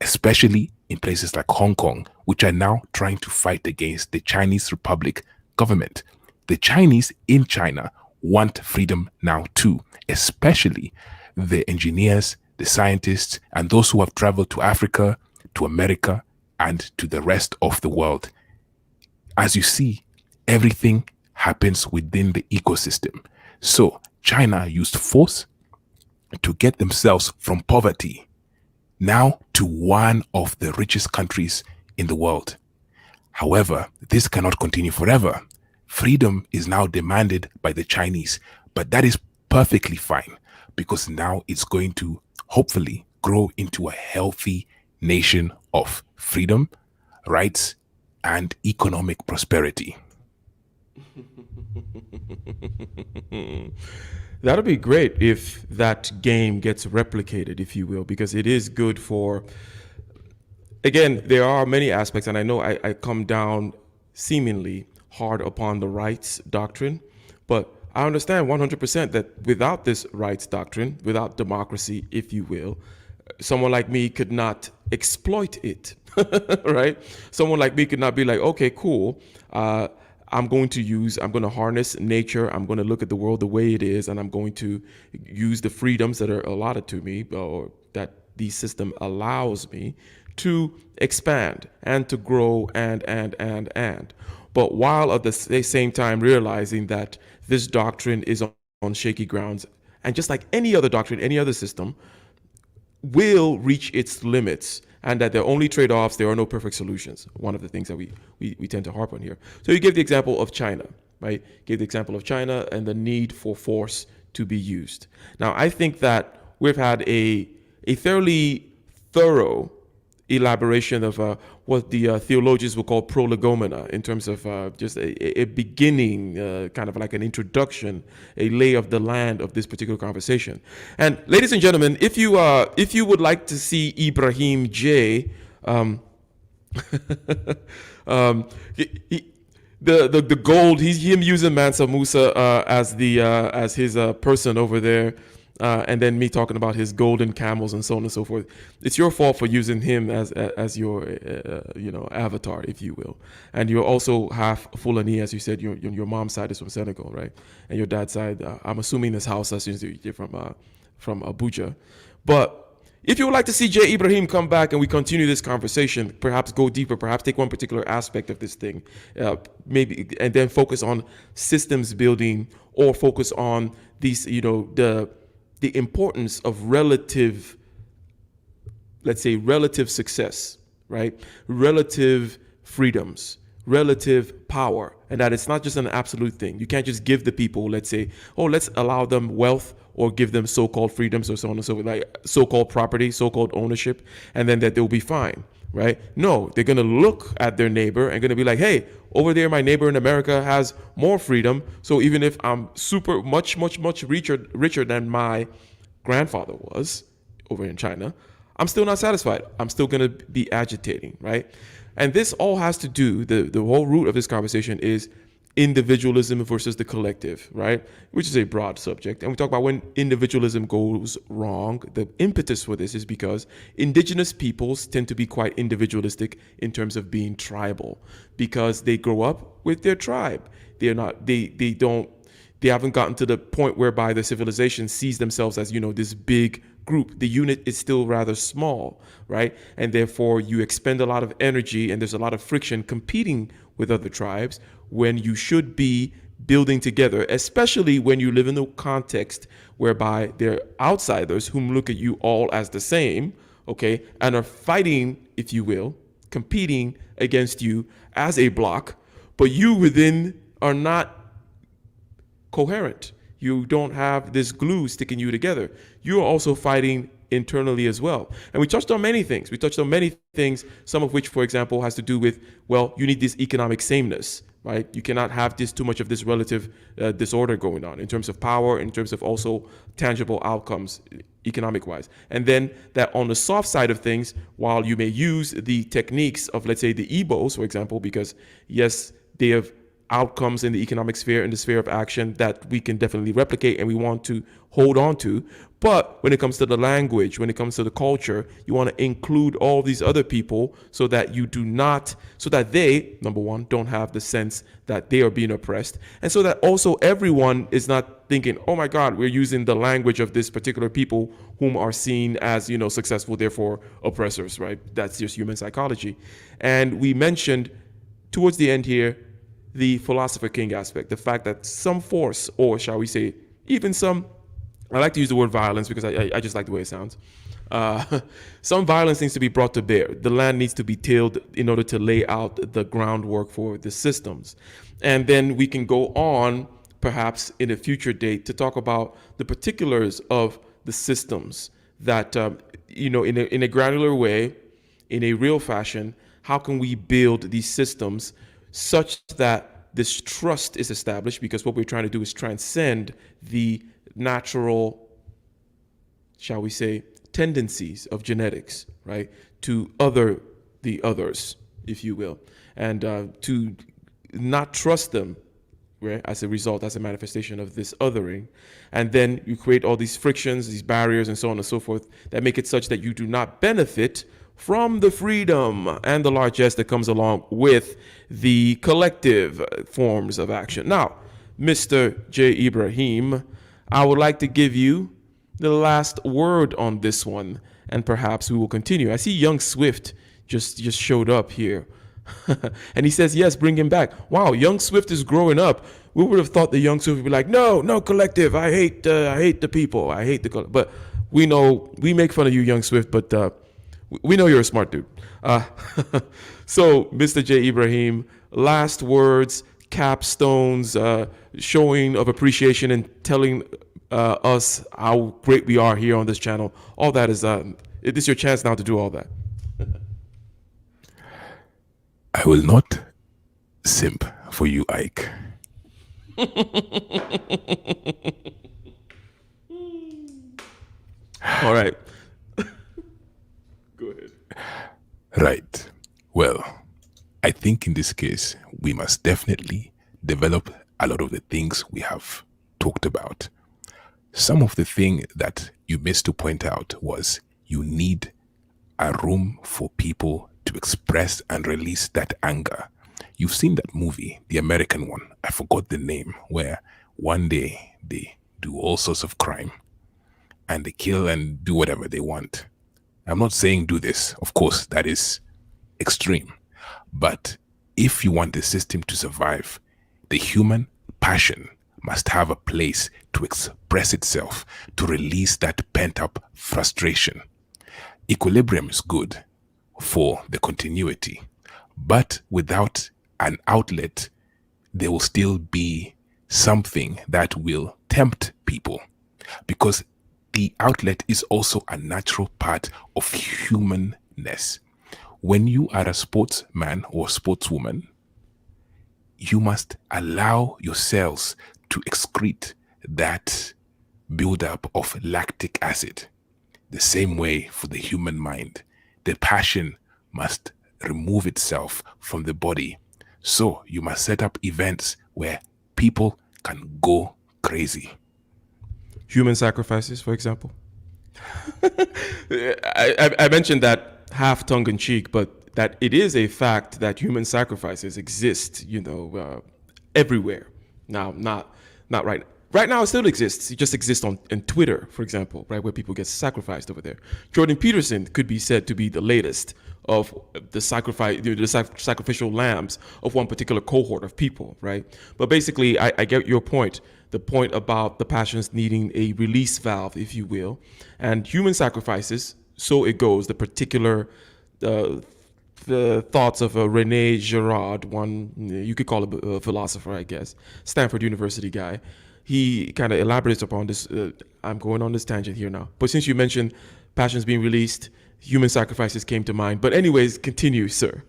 especially in places like Hong Kong, which are now trying to fight against the Chinese Republic government. The Chinese in China want freedom now too, especially the engineers, the scientists, and those who have traveled to Africa, to America, and to the rest of the world. As you see, everything happens within the ecosystem. So China used force to get themselves from poverty now to one of the richest countries in the world. However, this cannot continue forever. Freedom is now demanded by the Chinese, but that is perfectly fine because now it's going to hopefully grow into a healthy nation of freedom, rights, and economic prosperity. That'll be great if that game gets replicated, if you will, because it is good for, again, there are many aspects, and I know I come down seemingly hard upon the rights doctrine, but I understand 100% that without this rights doctrine, without democracy, if you will, someone like me could not exploit it, right? Someone like me could not be like, okay, cool. I'm going to harness nature. I'm going to look at the world the way it is, and I'm going to use the freedoms that are allotted to me, or that the system allows me to expand and to grow and. But while at the same time realizing that this doctrine is on shaky grounds, and just like any other doctrine, any other system, will reach its limits, and that there are only trade-offs, there are no perfect solutions. One of the things that we tend to harp on here. So you give the example of China, right? Give the example of China and the need for force to be used. Now, I think that we've had a fairly thorough elaboration of what the theologians will call prolegomena, in terms of just a beginning, kind of like an introduction, a lay of the land of this particular conversation. And ladies and gentlemen, if you would like to see Ibrahim J, the gold. He's him using Mansa Musa as his person over there, and then me talking about his golden camels and so on and so forth. It's your fault for using him as your avatar, if you will. And you're also half Fulani, as you said. Your mom's side is from Senegal, right? And your dad's side, I'm assuming this house since you're from Abuja, but. If you would like to see J. Ibrahim come back and we continue this conversation, perhaps go deeper, perhaps take one particular aspect of this thing, maybe, and then focus on systems building or focus on these, the importance of relative, let's say, relative success, right? Relative freedoms, relative power, and that it's not just an absolute thing. You can't just give the people, let's say, oh, let's allow them wealth or give them so-called freedoms or so on and so forth, like so-called property, so-called ownership, and then that they'll be fine, right? No, they're going to look at their neighbor and going to be like, hey, over there, my neighbor in America has more freedom. So even if I'm super much richer than my grandfather was over in China, I'm still not satisfied. I'm still going to be agitating, right? And this all has to do, the whole root of this conversation is individualism versus the collective, right? Which is a broad subject. And we talk about when individualism goes wrong. The impetus for this is because indigenous peoples tend to be quite individualistic in terms of being tribal because they grow up with their tribe. They haven't gotten to the point whereby the civilization sees themselves as, this big group. The unit is still rather small, right? And therefore you expend a lot of energy and there's a lot of friction competing with other tribes when you should be building together, especially when you live in a context whereby there are outsiders whom look at you all as the same, okay, and are fighting, if you will, competing against you as a block, but you within are not coherent. You don't have this glue sticking you together. You're also fighting internally as well. And we touched on many things. Some of which, for example, has to do with, well, you need this economic sameness, right? You cannot have too much of this relative disorder going on in terms of power, in terms of also tangible outcomes economic wise. And then that on the soft side of things, while you may use the techniques of, let's say, the Igbos, for example, because yes, they have outcomes in the economic sphere, in the sphere of action that we can definitely replicate and we want to hold on to. But when it comes to the language, when it comes to the culture, you want to include all these other people so that they, number one, don't have the sense that they are being oppressed. And so that also everyone is not thinking, oh my God, we're using the language of this particular people whom are seen as, successful, therefore oppressors, right? That's just human psychology. And we mentioned towards the end here, the philosopher king aspect, the fact that some force, or shall we say, even some, I like to use the word violence because I just like the way it sounds. Some violence needs to be brought to bear. The land needs to be tilled in order to lay out the groundwork for the systems. And then we can go on, perhaps in a future date, to talk about the particulars of the systems that, in a granular way, in a real fashion, how can we build these systems such that this trust is established, because what we're trying to do is transcend the natural, shall we say, tendencies of genetics, right, to the others, if you will, and to not trust them, right, as a result, as a manifestation of this othering. And then you create all these frictions, these barriers, and so on and so forth, that make it such that you do not benefit from the freedom and the largesse that comes along with the collective forms of action. Now, Mr. J. Ibrahim, I would like to give you the last word on this one, and perhaps we will continue. I see Young Swift just showed up here. And he says, yes, bring him back. Wow, Young Swift is growing up. We would have thought the Young Swift would be like, no, collective. I hate the people. I hate the collective. But we know, we make fun of you, Young Swift, but we know you're a smart dude. So, Mr. J. Ibrahim, last words, capstones, showing of appreciation and telling us how great we are here on this channel. All that is, this is your chance now to do all that. I will not simp for you, Ike. All right. Go ahead. Right. Well, I think in this case, we must definitely develop a lot of the things we have talked about. Some of the thing that you missed to point out was you need a room for people to express and release that anger. You've seen that movie, the American one, I forgot the name, where one day they do all sorts of crime and they kill and do whatever they want. I'm not saying do this. Of course, that is extreme. But if you want the system to survive, the human passion must have a place to express itself, to release that pent-up frustration. Equilibrium is good for the continuity, but without an outlet, there will still be something that will tempt people, because the outlet is also a natural part of humanness. When you are a sportsman or sportswoman, you must allow yourselves to excrete that buildup of lactic acid. The same way for the human mind, the passion must remove itself from the body. So you must set up events where people can go crazy. Human sacrifices, for example. I mentioned that half tongue in cheek, but that it is a fact that human sacrifices exist, everywhere. Now, not right. Right now, it still exists. It just exists on Twitter, for example, right, where people get sacrificed over there. Jordan Peterson could be said to be the latest of the sacrificial lambs of one particular cohort of people, right? But basically, I get your point. The point about the passions needing a release valve, if you will, and human sacrifices. So it goes. The particular the thoughts of Rene Girard, one you could call a philosopher, I guess, Stanford University guy. He kind of elaborates upon this. I'm going on this tangent here now. But since you mentioned passions being released, human sacrifices came to mind. But anyways, continue, sir.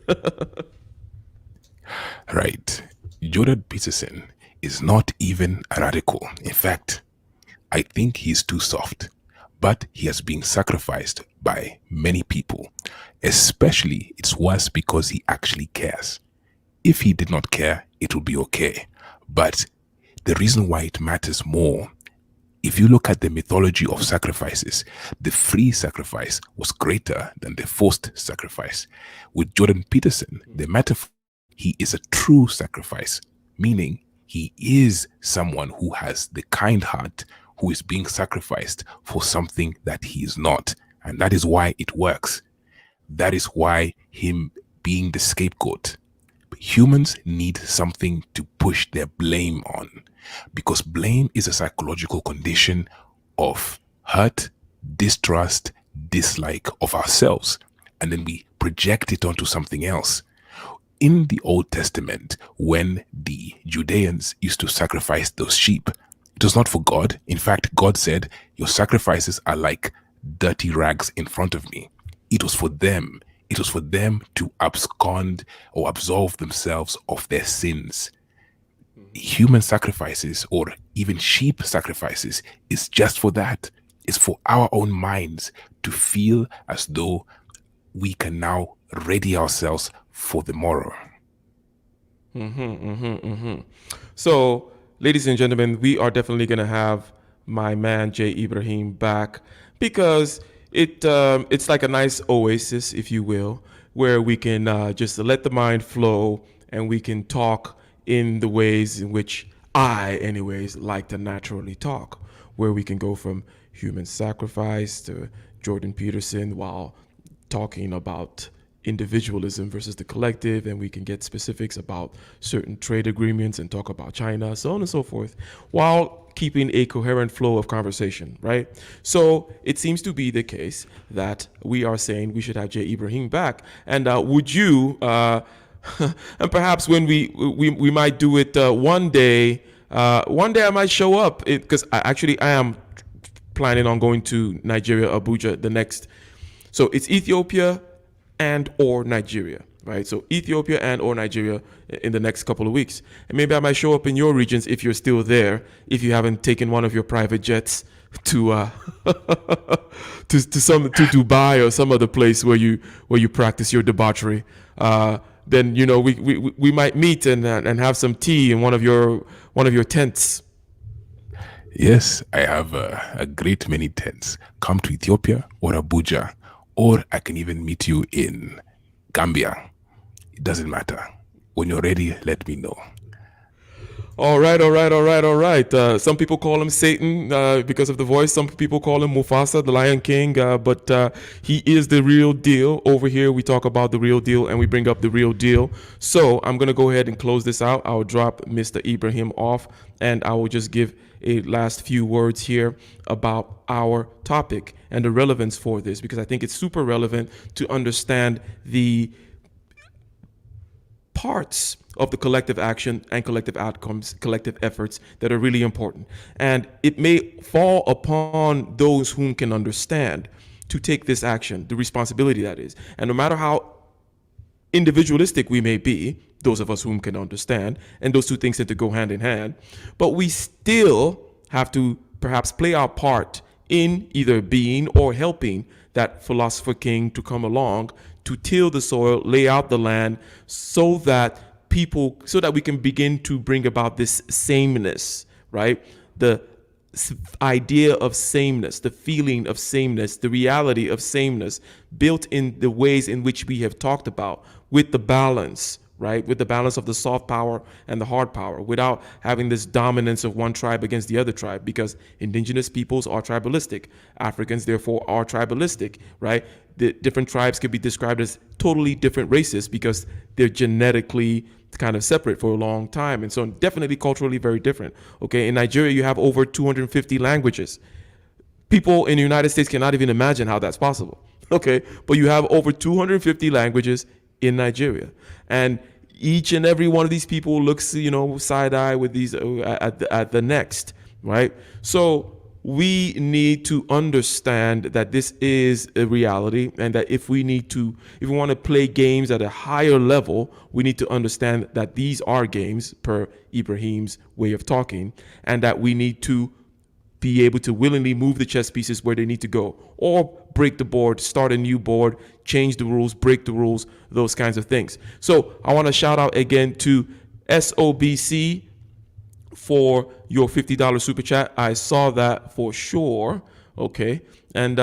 Right. Jordan Peterson is not even a radical. In fact, I think he's too soft. But he has been sacrificed by many people. Especially, it's worse because he actually cares. If he did not care, it would be okay. But the reason why it matters more, if you look at the mythology of sacrifices, the free sacrifice was greater than the forced sacrifice. With Jordan Peterson, the metaphor, he is a true sacrifice, meaning he is someone who has the kind heart, who is being sacrificed for something that he is not. And that is why it works. That is why him being the scapegoat. Humans need something to push their blame on, because blame is a psychological condition of hurt, distrust, dislike of ourselves, and then we project it onto something else. In the Old Testament, when the Judeans used to sacrifice those sheep, it was not for God. In fact, God said, your sacrifices are like dirty rags in front of me. It was for them. It was for them to abscond or absolve themselves of their sins. Human sacrifices, or even sheep sacrifices, is just for that. It's for our own minds to feel as though we can now ready ourselves for the morrow. So, ladies and gentlemen, we are definitely going to have my man Jay Ibrahim back, because it's like a nice oasis, if you will, where we can just let the mind flow and we can talk in the ways in which I, anyways, like to naturally talk, where we can go from human sacrifice to Jordan Peterson while talking about individualism versus the collective, and we can get specifics about certain trade agreements and talk about China, so on and so forth, while keeping a coherent flow of conversation, right? So it seems to be the case that we are saying we should have Jay Ibrahim back. And would you, and perhaps when we might do it one day I might show up, because I am planning on going to Nigeria, Abuja, the next. So it's Ethiopia and or Nigeria, right? So Ethiopia and or Nigeria in the next couple of weeks. And maybe I might show up in your regions if you're still there, if you haven't taken one of your private jets to to Dubai or some other place where you practice your debauchery. then we might meet and have some tea in one of your tents. Yes, I have a great many tents. Come to Ethiopia or Abuja, or I can even meet you in Gambia. It doesn't matter. When you're ready, let me know. All right. Some people call him Satan because of the voice. Some people call him Mufasa, the Lion King, but he is the real deal. Over here, we talk about the real deal and we bring up the real deal. So I'm going to go ahead and close this out. I'll drop Mr. Ibrahim off and I will just give a last few words here about our topic and the relevance for this, because I think it's super relevant to understand the parts of the collective action and collective outcomes, collective efforts that are really important. And it may fall upon those whom can understand to take this action, the responsibility that is. And no matter how individualistic we may be, those of us whom can understand, and those two things tend to go hand in hand, but we still have to perhaps play our part in either being or helping that philosopher king to come along to till the soil, lay out the land, so that we can begin to bring about this sameness, right? The idea of sameness, the feeling of sameness, the reality of sameness built in the ways in which we have talked about, with the balance, right? With the balance of the soft power and the hard power, without having this dominance of one tribe against the other tribe, because indigenous peoples are tribalistic. Africans, therefore, are tribalistic, right? The different tribes could be described as totally different races because they're genetically kind of separate for a long time. And so definitely culturally very different. Okay. In Nigeria, you have over 250 languages. People in the United States cannot even imagine how that's possible. Okay. But you have over 250 languages in Nigeria. And each and every one of these people looks, side eye with these at the next, right? So we need to understand that this is a reality, and that if we want to play games at a higher level, we need to understand that these are games, per Ibrahim's way of talking, and that we need to be able to willingly move the chess pieces where they need to go, or break the board, start a new board, change the rules, break the rules, those kinds of things. So I want to shout out again to SOBC for your $50 super chat. I saw that for sure. Okay. And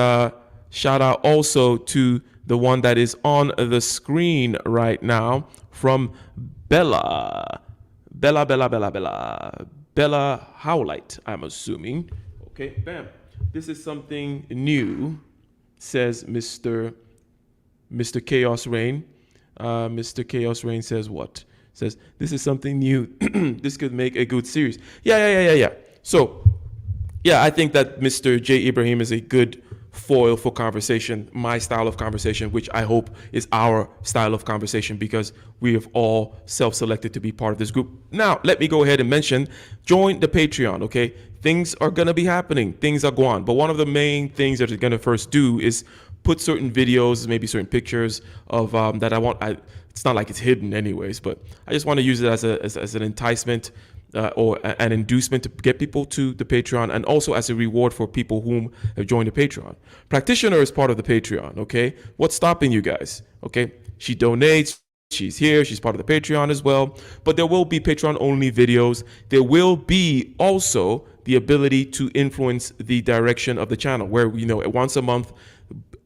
shout out also to the one that is on the screen right now from Bella Howlight, I'm assuming. Okay, bam. This is something new, says Mr. Chaos Rain. Mr. Chaos Rain says what? Says, this is something new. This could make a good series. Yeah. So, yeah, I think that Mr. J. Ibrahim is a good foil for conversation, my style of conversation, which I hope is our style of conversation, because we have all self-selected to be part of this group. Now, let me go ahead and mention, join the Patreon, okay? Things are going to be happening. Things are going on. But one of the main things that we're going to first do is put certain videos, maybe certain pictures of that I want. It's not like it's hidden anyways, but I just want to use it as an enticement or an inducement to get people to the Patreon, and also as a reward for people whom have joined the Patreon. Practitioner is part of the Patreon, okay? What's stopping you guys, okay? She donates. She's here. She's part of the Patreon as well. But there will be Patreon-only videos. There will be also the ability to influence the direction of the channel, where, once a month,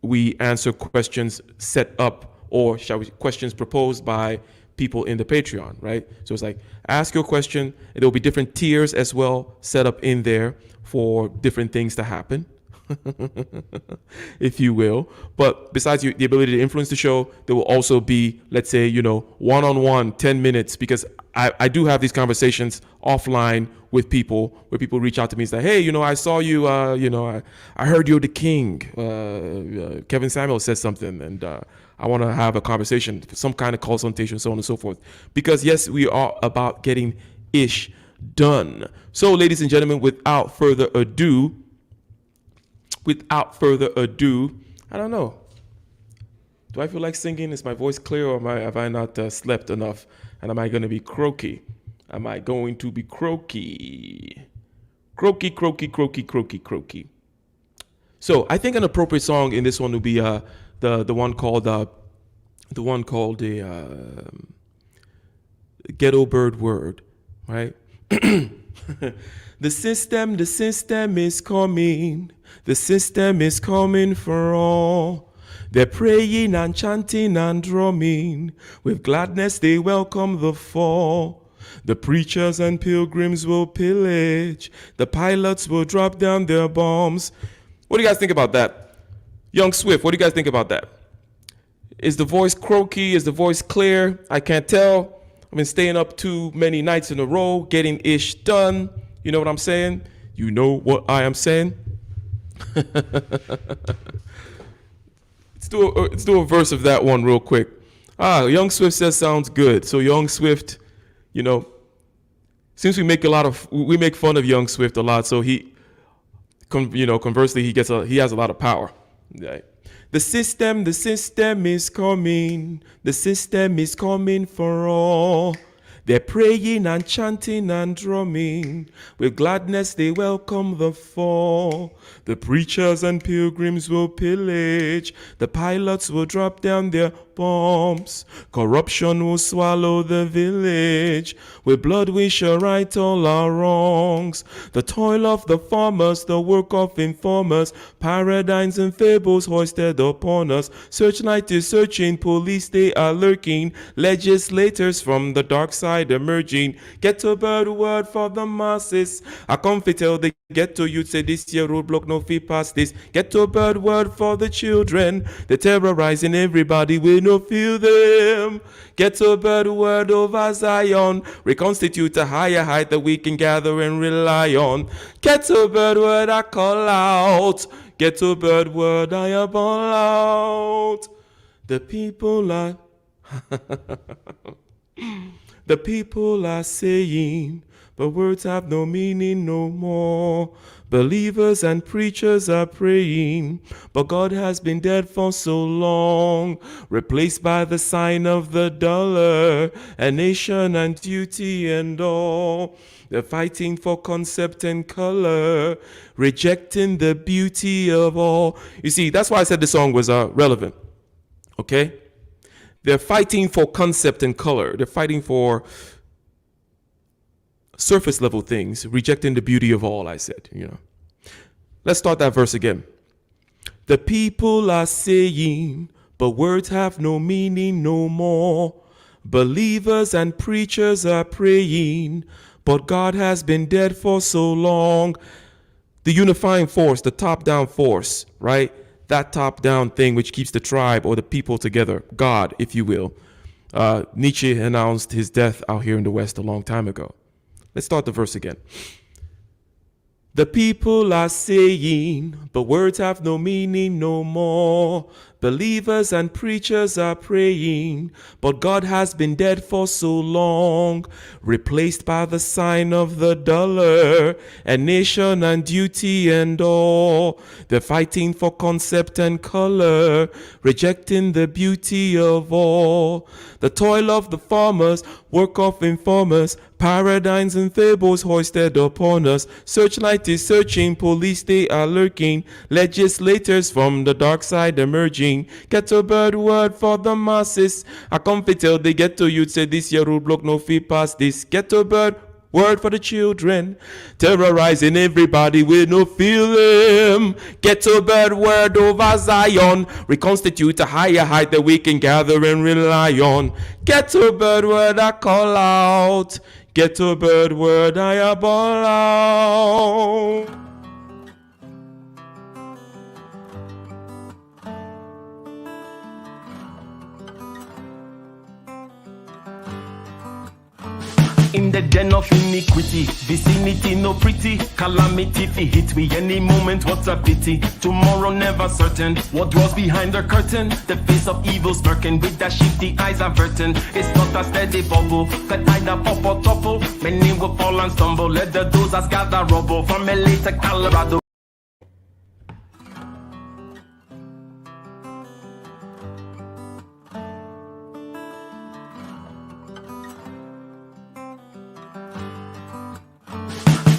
we answer questions set up, or questions proposed by people in the Patreon, right? So it's like, ask your question. And there will be different tiers as well set up in there for different things to happen, if you will. But besides the ability to influence the show, there will also be, let's say, one-on-one 10 minutes, because I do have these conversations offline with people, where people reach out to me and say, hey, I saw you, I heard you're the king. Kevin Samuel said something, and I want to have a conversation, some kind of consultation, so on and so forth. Because yes, we are about getting ish done. So, ladies and gentlemen, without further ado, I don't know. Do I feel like singing? Is my voice clear, or have I not slept enough? And am I going to be croaky? Am I going to be croaky? Croaky. So I think an appropriate song in this one would be the one called the one called the ghetto bird word, right? The system is coming. The system is coming for all. They're praying and chanting and drumming. With gladness they welcome the fall. The preachers and pilgrims will pillage. The pilots will drop down their bombs. What do you guys think about that? Young Swift, what do you guys think about that? Is the voice croaky? Is the voice clear? I can't tell. I've been staying up too many nights in a row, getting ish done. You know what I'm saying? You know what I am saying? Let's do a verse of that one real quick. Young Swift says sounds good. So Young Swift, since we make fun of Young Swift a lot, so conversely he has a lot of power. Right? The system is coming. The system is coming for all. They're praying and chanting and drumming. With gladness they welcome the fall. The preachers and pilgrims will pillage. The pilots will drop down their bombs. Corruption will swallow the village. With blood we shall right all our wrongs. The toil of the farmers, the work of informers, paradigms and fables hoisted upon us. Searchlight is searching, police they are lurking, legislators from the dark side emerging. Ghetto bird word for the masses. I come fi tell the ghetto youth say this year roadblock no fi pass this. Ghetto bird word for the children. They terrorizing everybody, we no feel them. Ghetto bird word over Zion. Reconstitute a higher height that we can gather and rely on. Ghetto bird word I call out. Ghetto bird word I ball out. The people are the people are saying, but words have no meaning no more. Believers and preachers are praying, but God has been dead for so long. Replaced by the sign of the dollar, a nation and duty and all. They're fighting for concept and color, rejecting the beauty of all. You see, that's why I said the song was relevant. Okay? They're fighting for concept and color. They're fighting for surface level things, rejecting the beauty of all, I said, Let's start that verse again. The people are saying, but words have no meaning no more. Believers and preachers are praying, but God has been dead for so long. The unifying force, the top-down force, right? That top-down thing which keeps the tribe or the people together, God, if you will. Nietzsche announced his death out here in the West a long time ago. Let's start the verse again. The people are saying, but words have no meaning no more. Believers and preachers are praying, but God has been dead for so long. Replaced by the sign of the dollar, a nation and duty and all. They're fighting for concept and color, rejecting the beauty of all. The toil of the farmers, work of informers, paradigms and fables hoisted upon us. Searchlight is searching, police they are lurking, legislators from the dark side emerging. Ghetto bird word for the masses. I come fi tell the ghetto youth say this year roadblock no fi pass this. Ghetto bird word for the children, terrorizing everybody, we no feel them. Ghetto bird word over Zion, reconstitute a higher height that we can gather and rely on. Ghetto bird word I call out. Ghetto bird word I ball out. In the den of iniquity, vicinity no pretty, calamity fi hit we any moment, what a pity. Tomorrow never certain, what dwells behind the curtain, the face of evil smirking, with the shifty eyes averting. It's not a steady bubble, that either pop or topple, many will fall and stumble, let the dozers gather rubble, from LA to Colorado.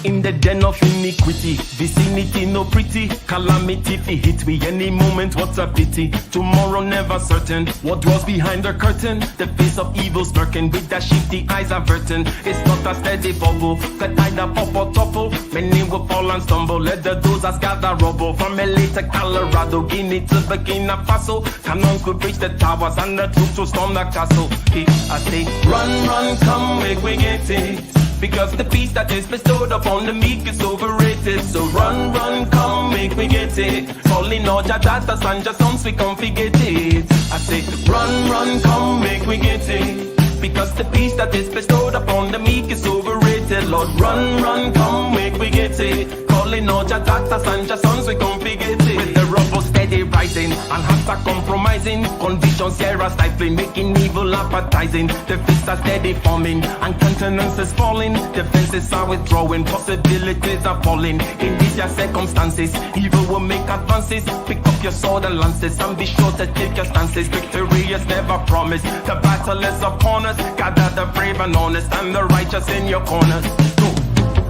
in the den of iniquity. Vicinity no pretty, calamity if it hit we any moment, what a pity. Tomorrow never certain, what dwells behind the curtain? The face of evil smirking, with the shifty eyes averting. It's not a steady bubble, that either pop or topple. Many will fall and stumble, let the dozers gather rubble. From LA to Colorado, Guinea to Burkina Faso, cannon could reach the towers and the troops will storm the castle. I say, run, come, make we get it. Because the peace that is bestowed upon the meek is overrated. So run, come, make we get it. Calling all your daughters and your sons, we can't forget it. I say, run, come, make we get it. Because the peace that is bestowed upon the meek is overrated. Lord, run, come, make we get it. Calling all your daughters and your sons, we can't forget it. With the rubble steady rising and hearts are compromising, conditions here are stifling, making evil appetizing. The fists are steady forming and countenance is falling. Defenses are withdrawing, possibilities are falling. In these your circumstances, evil will make advances. Pick up your sword and lances and be sure to take your stances. Victory is never promised, the battle is upon us. Gather the brave and honest and the righteous in your corners. So,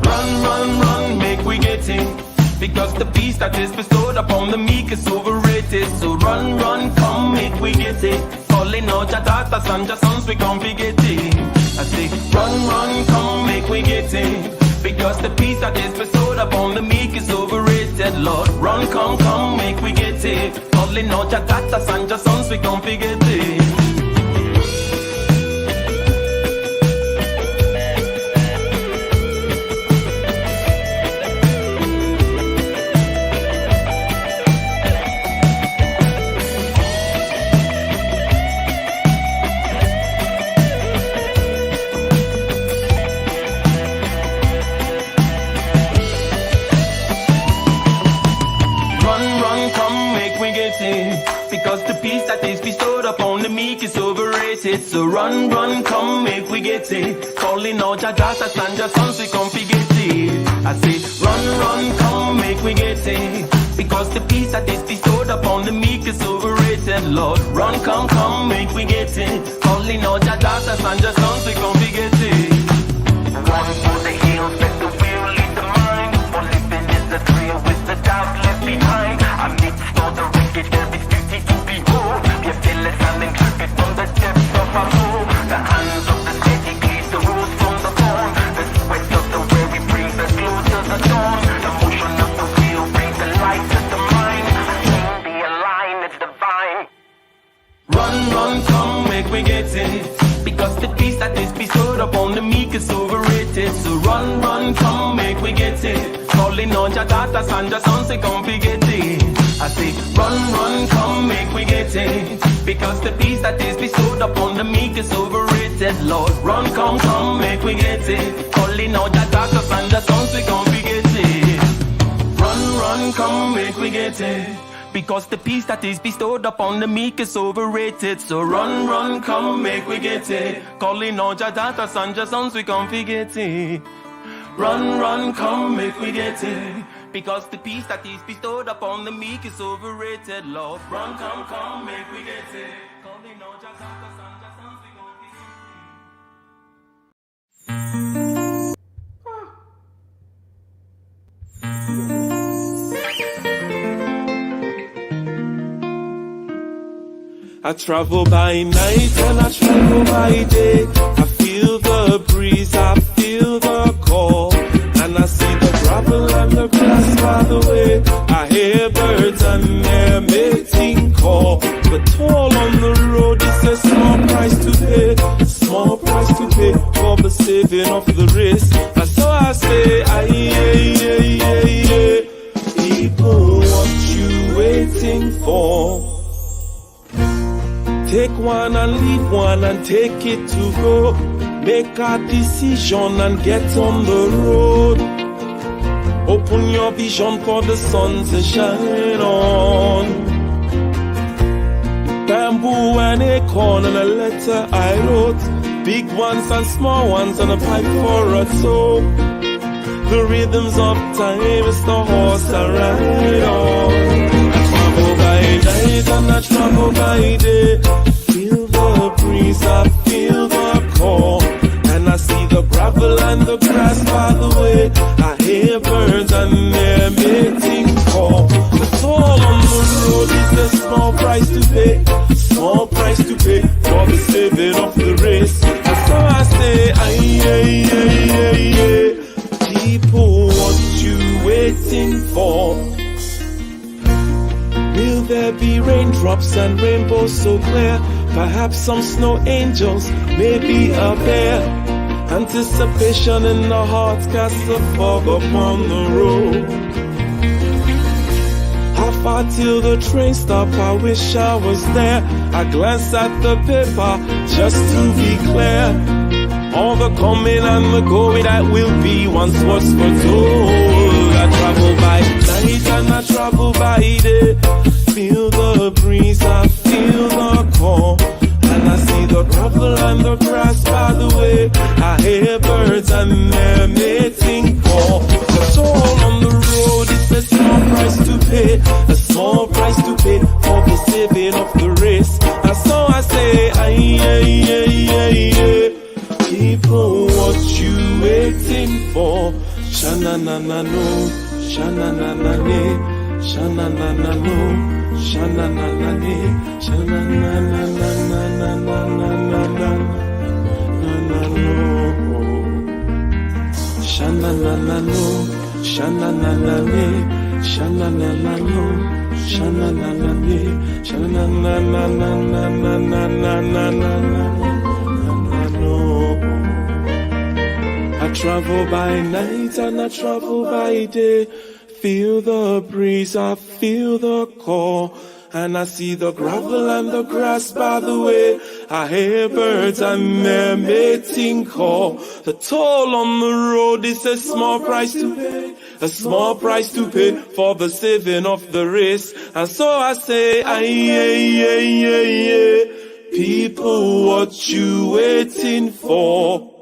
run, make we get it. Because the peace that is bestowed upon the meek is overrated. So run, come, make we get it. Calling out your daughters and your sons, we can't forget it. I say, run, come, make we get it. Because the peace that is bestowed upon the meek is overrated. Lord, run, come, make we get it. Calling out your daughters and your sons, we can't forget it. Because the peace that is bestowed upon the meek is overrated. So run, come, make we get it. Calling out your daughters and your sons, we can't forget it. I say, run, come, make we get it. Because the peace that is bestowed upon the meek is overrated. Lord, run, come, make we get it. Calling out your daughters and your sons, we can't forget it. Run for the hills, let the will lead the mind. For living is the thrill with the doubt left behind. Amidst all the wicked, there is beauty to behold. Be fearless and intrepid from the depths of our soul. The hands of the steady cleave the rose from the thorn. The sweat of the weary brings the glow to the dawn. The motion of the wheel brings the light to the mind. Sing the line, it's divine. Run, come, make we get it. Because the peace that is bestowed upon the meek is overrated. So run, come, make we get it. Calling on your daughters and your sons, they can't forget it. I say, run, come, make we get it. Because the peace that is bestowed upon the meek is overrated. Lord, run, come, make we get it. Calling on your daughters and your sons, we can't forget it. Run, come, make we get it. Because the peace that is bestowed upon the meek is overrated. So run, come, make we get it. Calling all your daughters and your sons, we can't forget it. Run, come, make we get it. Because the peace that is bestowed upon the meek is overrated. Lord, run, come, make we get it. Calling all your daughters and your sons, we can't forget it. I travel by night and I travel by day. I feel the breeze, I feel the call, and I see the gravel and the grass by the way. I hear birds and they're mating call. The toll on the road is a small price to pay, small price to pay for the saving of the race. And so I say, people, what you waiting for? Take one and leave one and take it to go. Make a decision and get on the road. Open your vision for the sun to shine on. Bamboo and acorn and a letter I wrote. Big ones and small ones and a pipe for a toe. The rhythms of time is the horse I ride on. I travel by night and I travel by day. Feel the breeze, I feel the call, and I see the gravel and the grass by the way. I hear there be raindrops and rainbows so clear? Perhaps some snow angels, maybe a bear. Anticipation in the heart casts a fog upon the road. How far till the train stop? I wish I was there. I glance at the paper just to be clear. All the coming and the going that will be once was foretold. I travel by night and I travel by day. Feel the breeze, I feel the call. And I see the gravel and the grass by the way. I hear birds and their mating call. The toll on the road is a small price to pay. A small price to pay for the saving of the race. And so I say, aye, aye, aye, aye, aye. People, what you waiting for? Sha-na-na-na-no, sha-na-na-na-ne, sha-na-na-na-no, sha-na-na-na-ne, sha-na-na-na-na-na-na-na-na-na-na-no, sha-na-na-na-no, sha-na-na-na-ne, sha-na-na-na-no, sha-na-na-na-ne, sha-na-na-na-na-na-na-na-na-na-na-na-na. I travel by night and I travel by day. Feel the breeze, I feel the call. And I see the gravel and the grass by the way. I hear birds and their mating call. The toll on the road is a small price to pay. A small price to pay for the saving of the race. And so I say, aye, aye, aye, aye, aye. People, what you waiting for?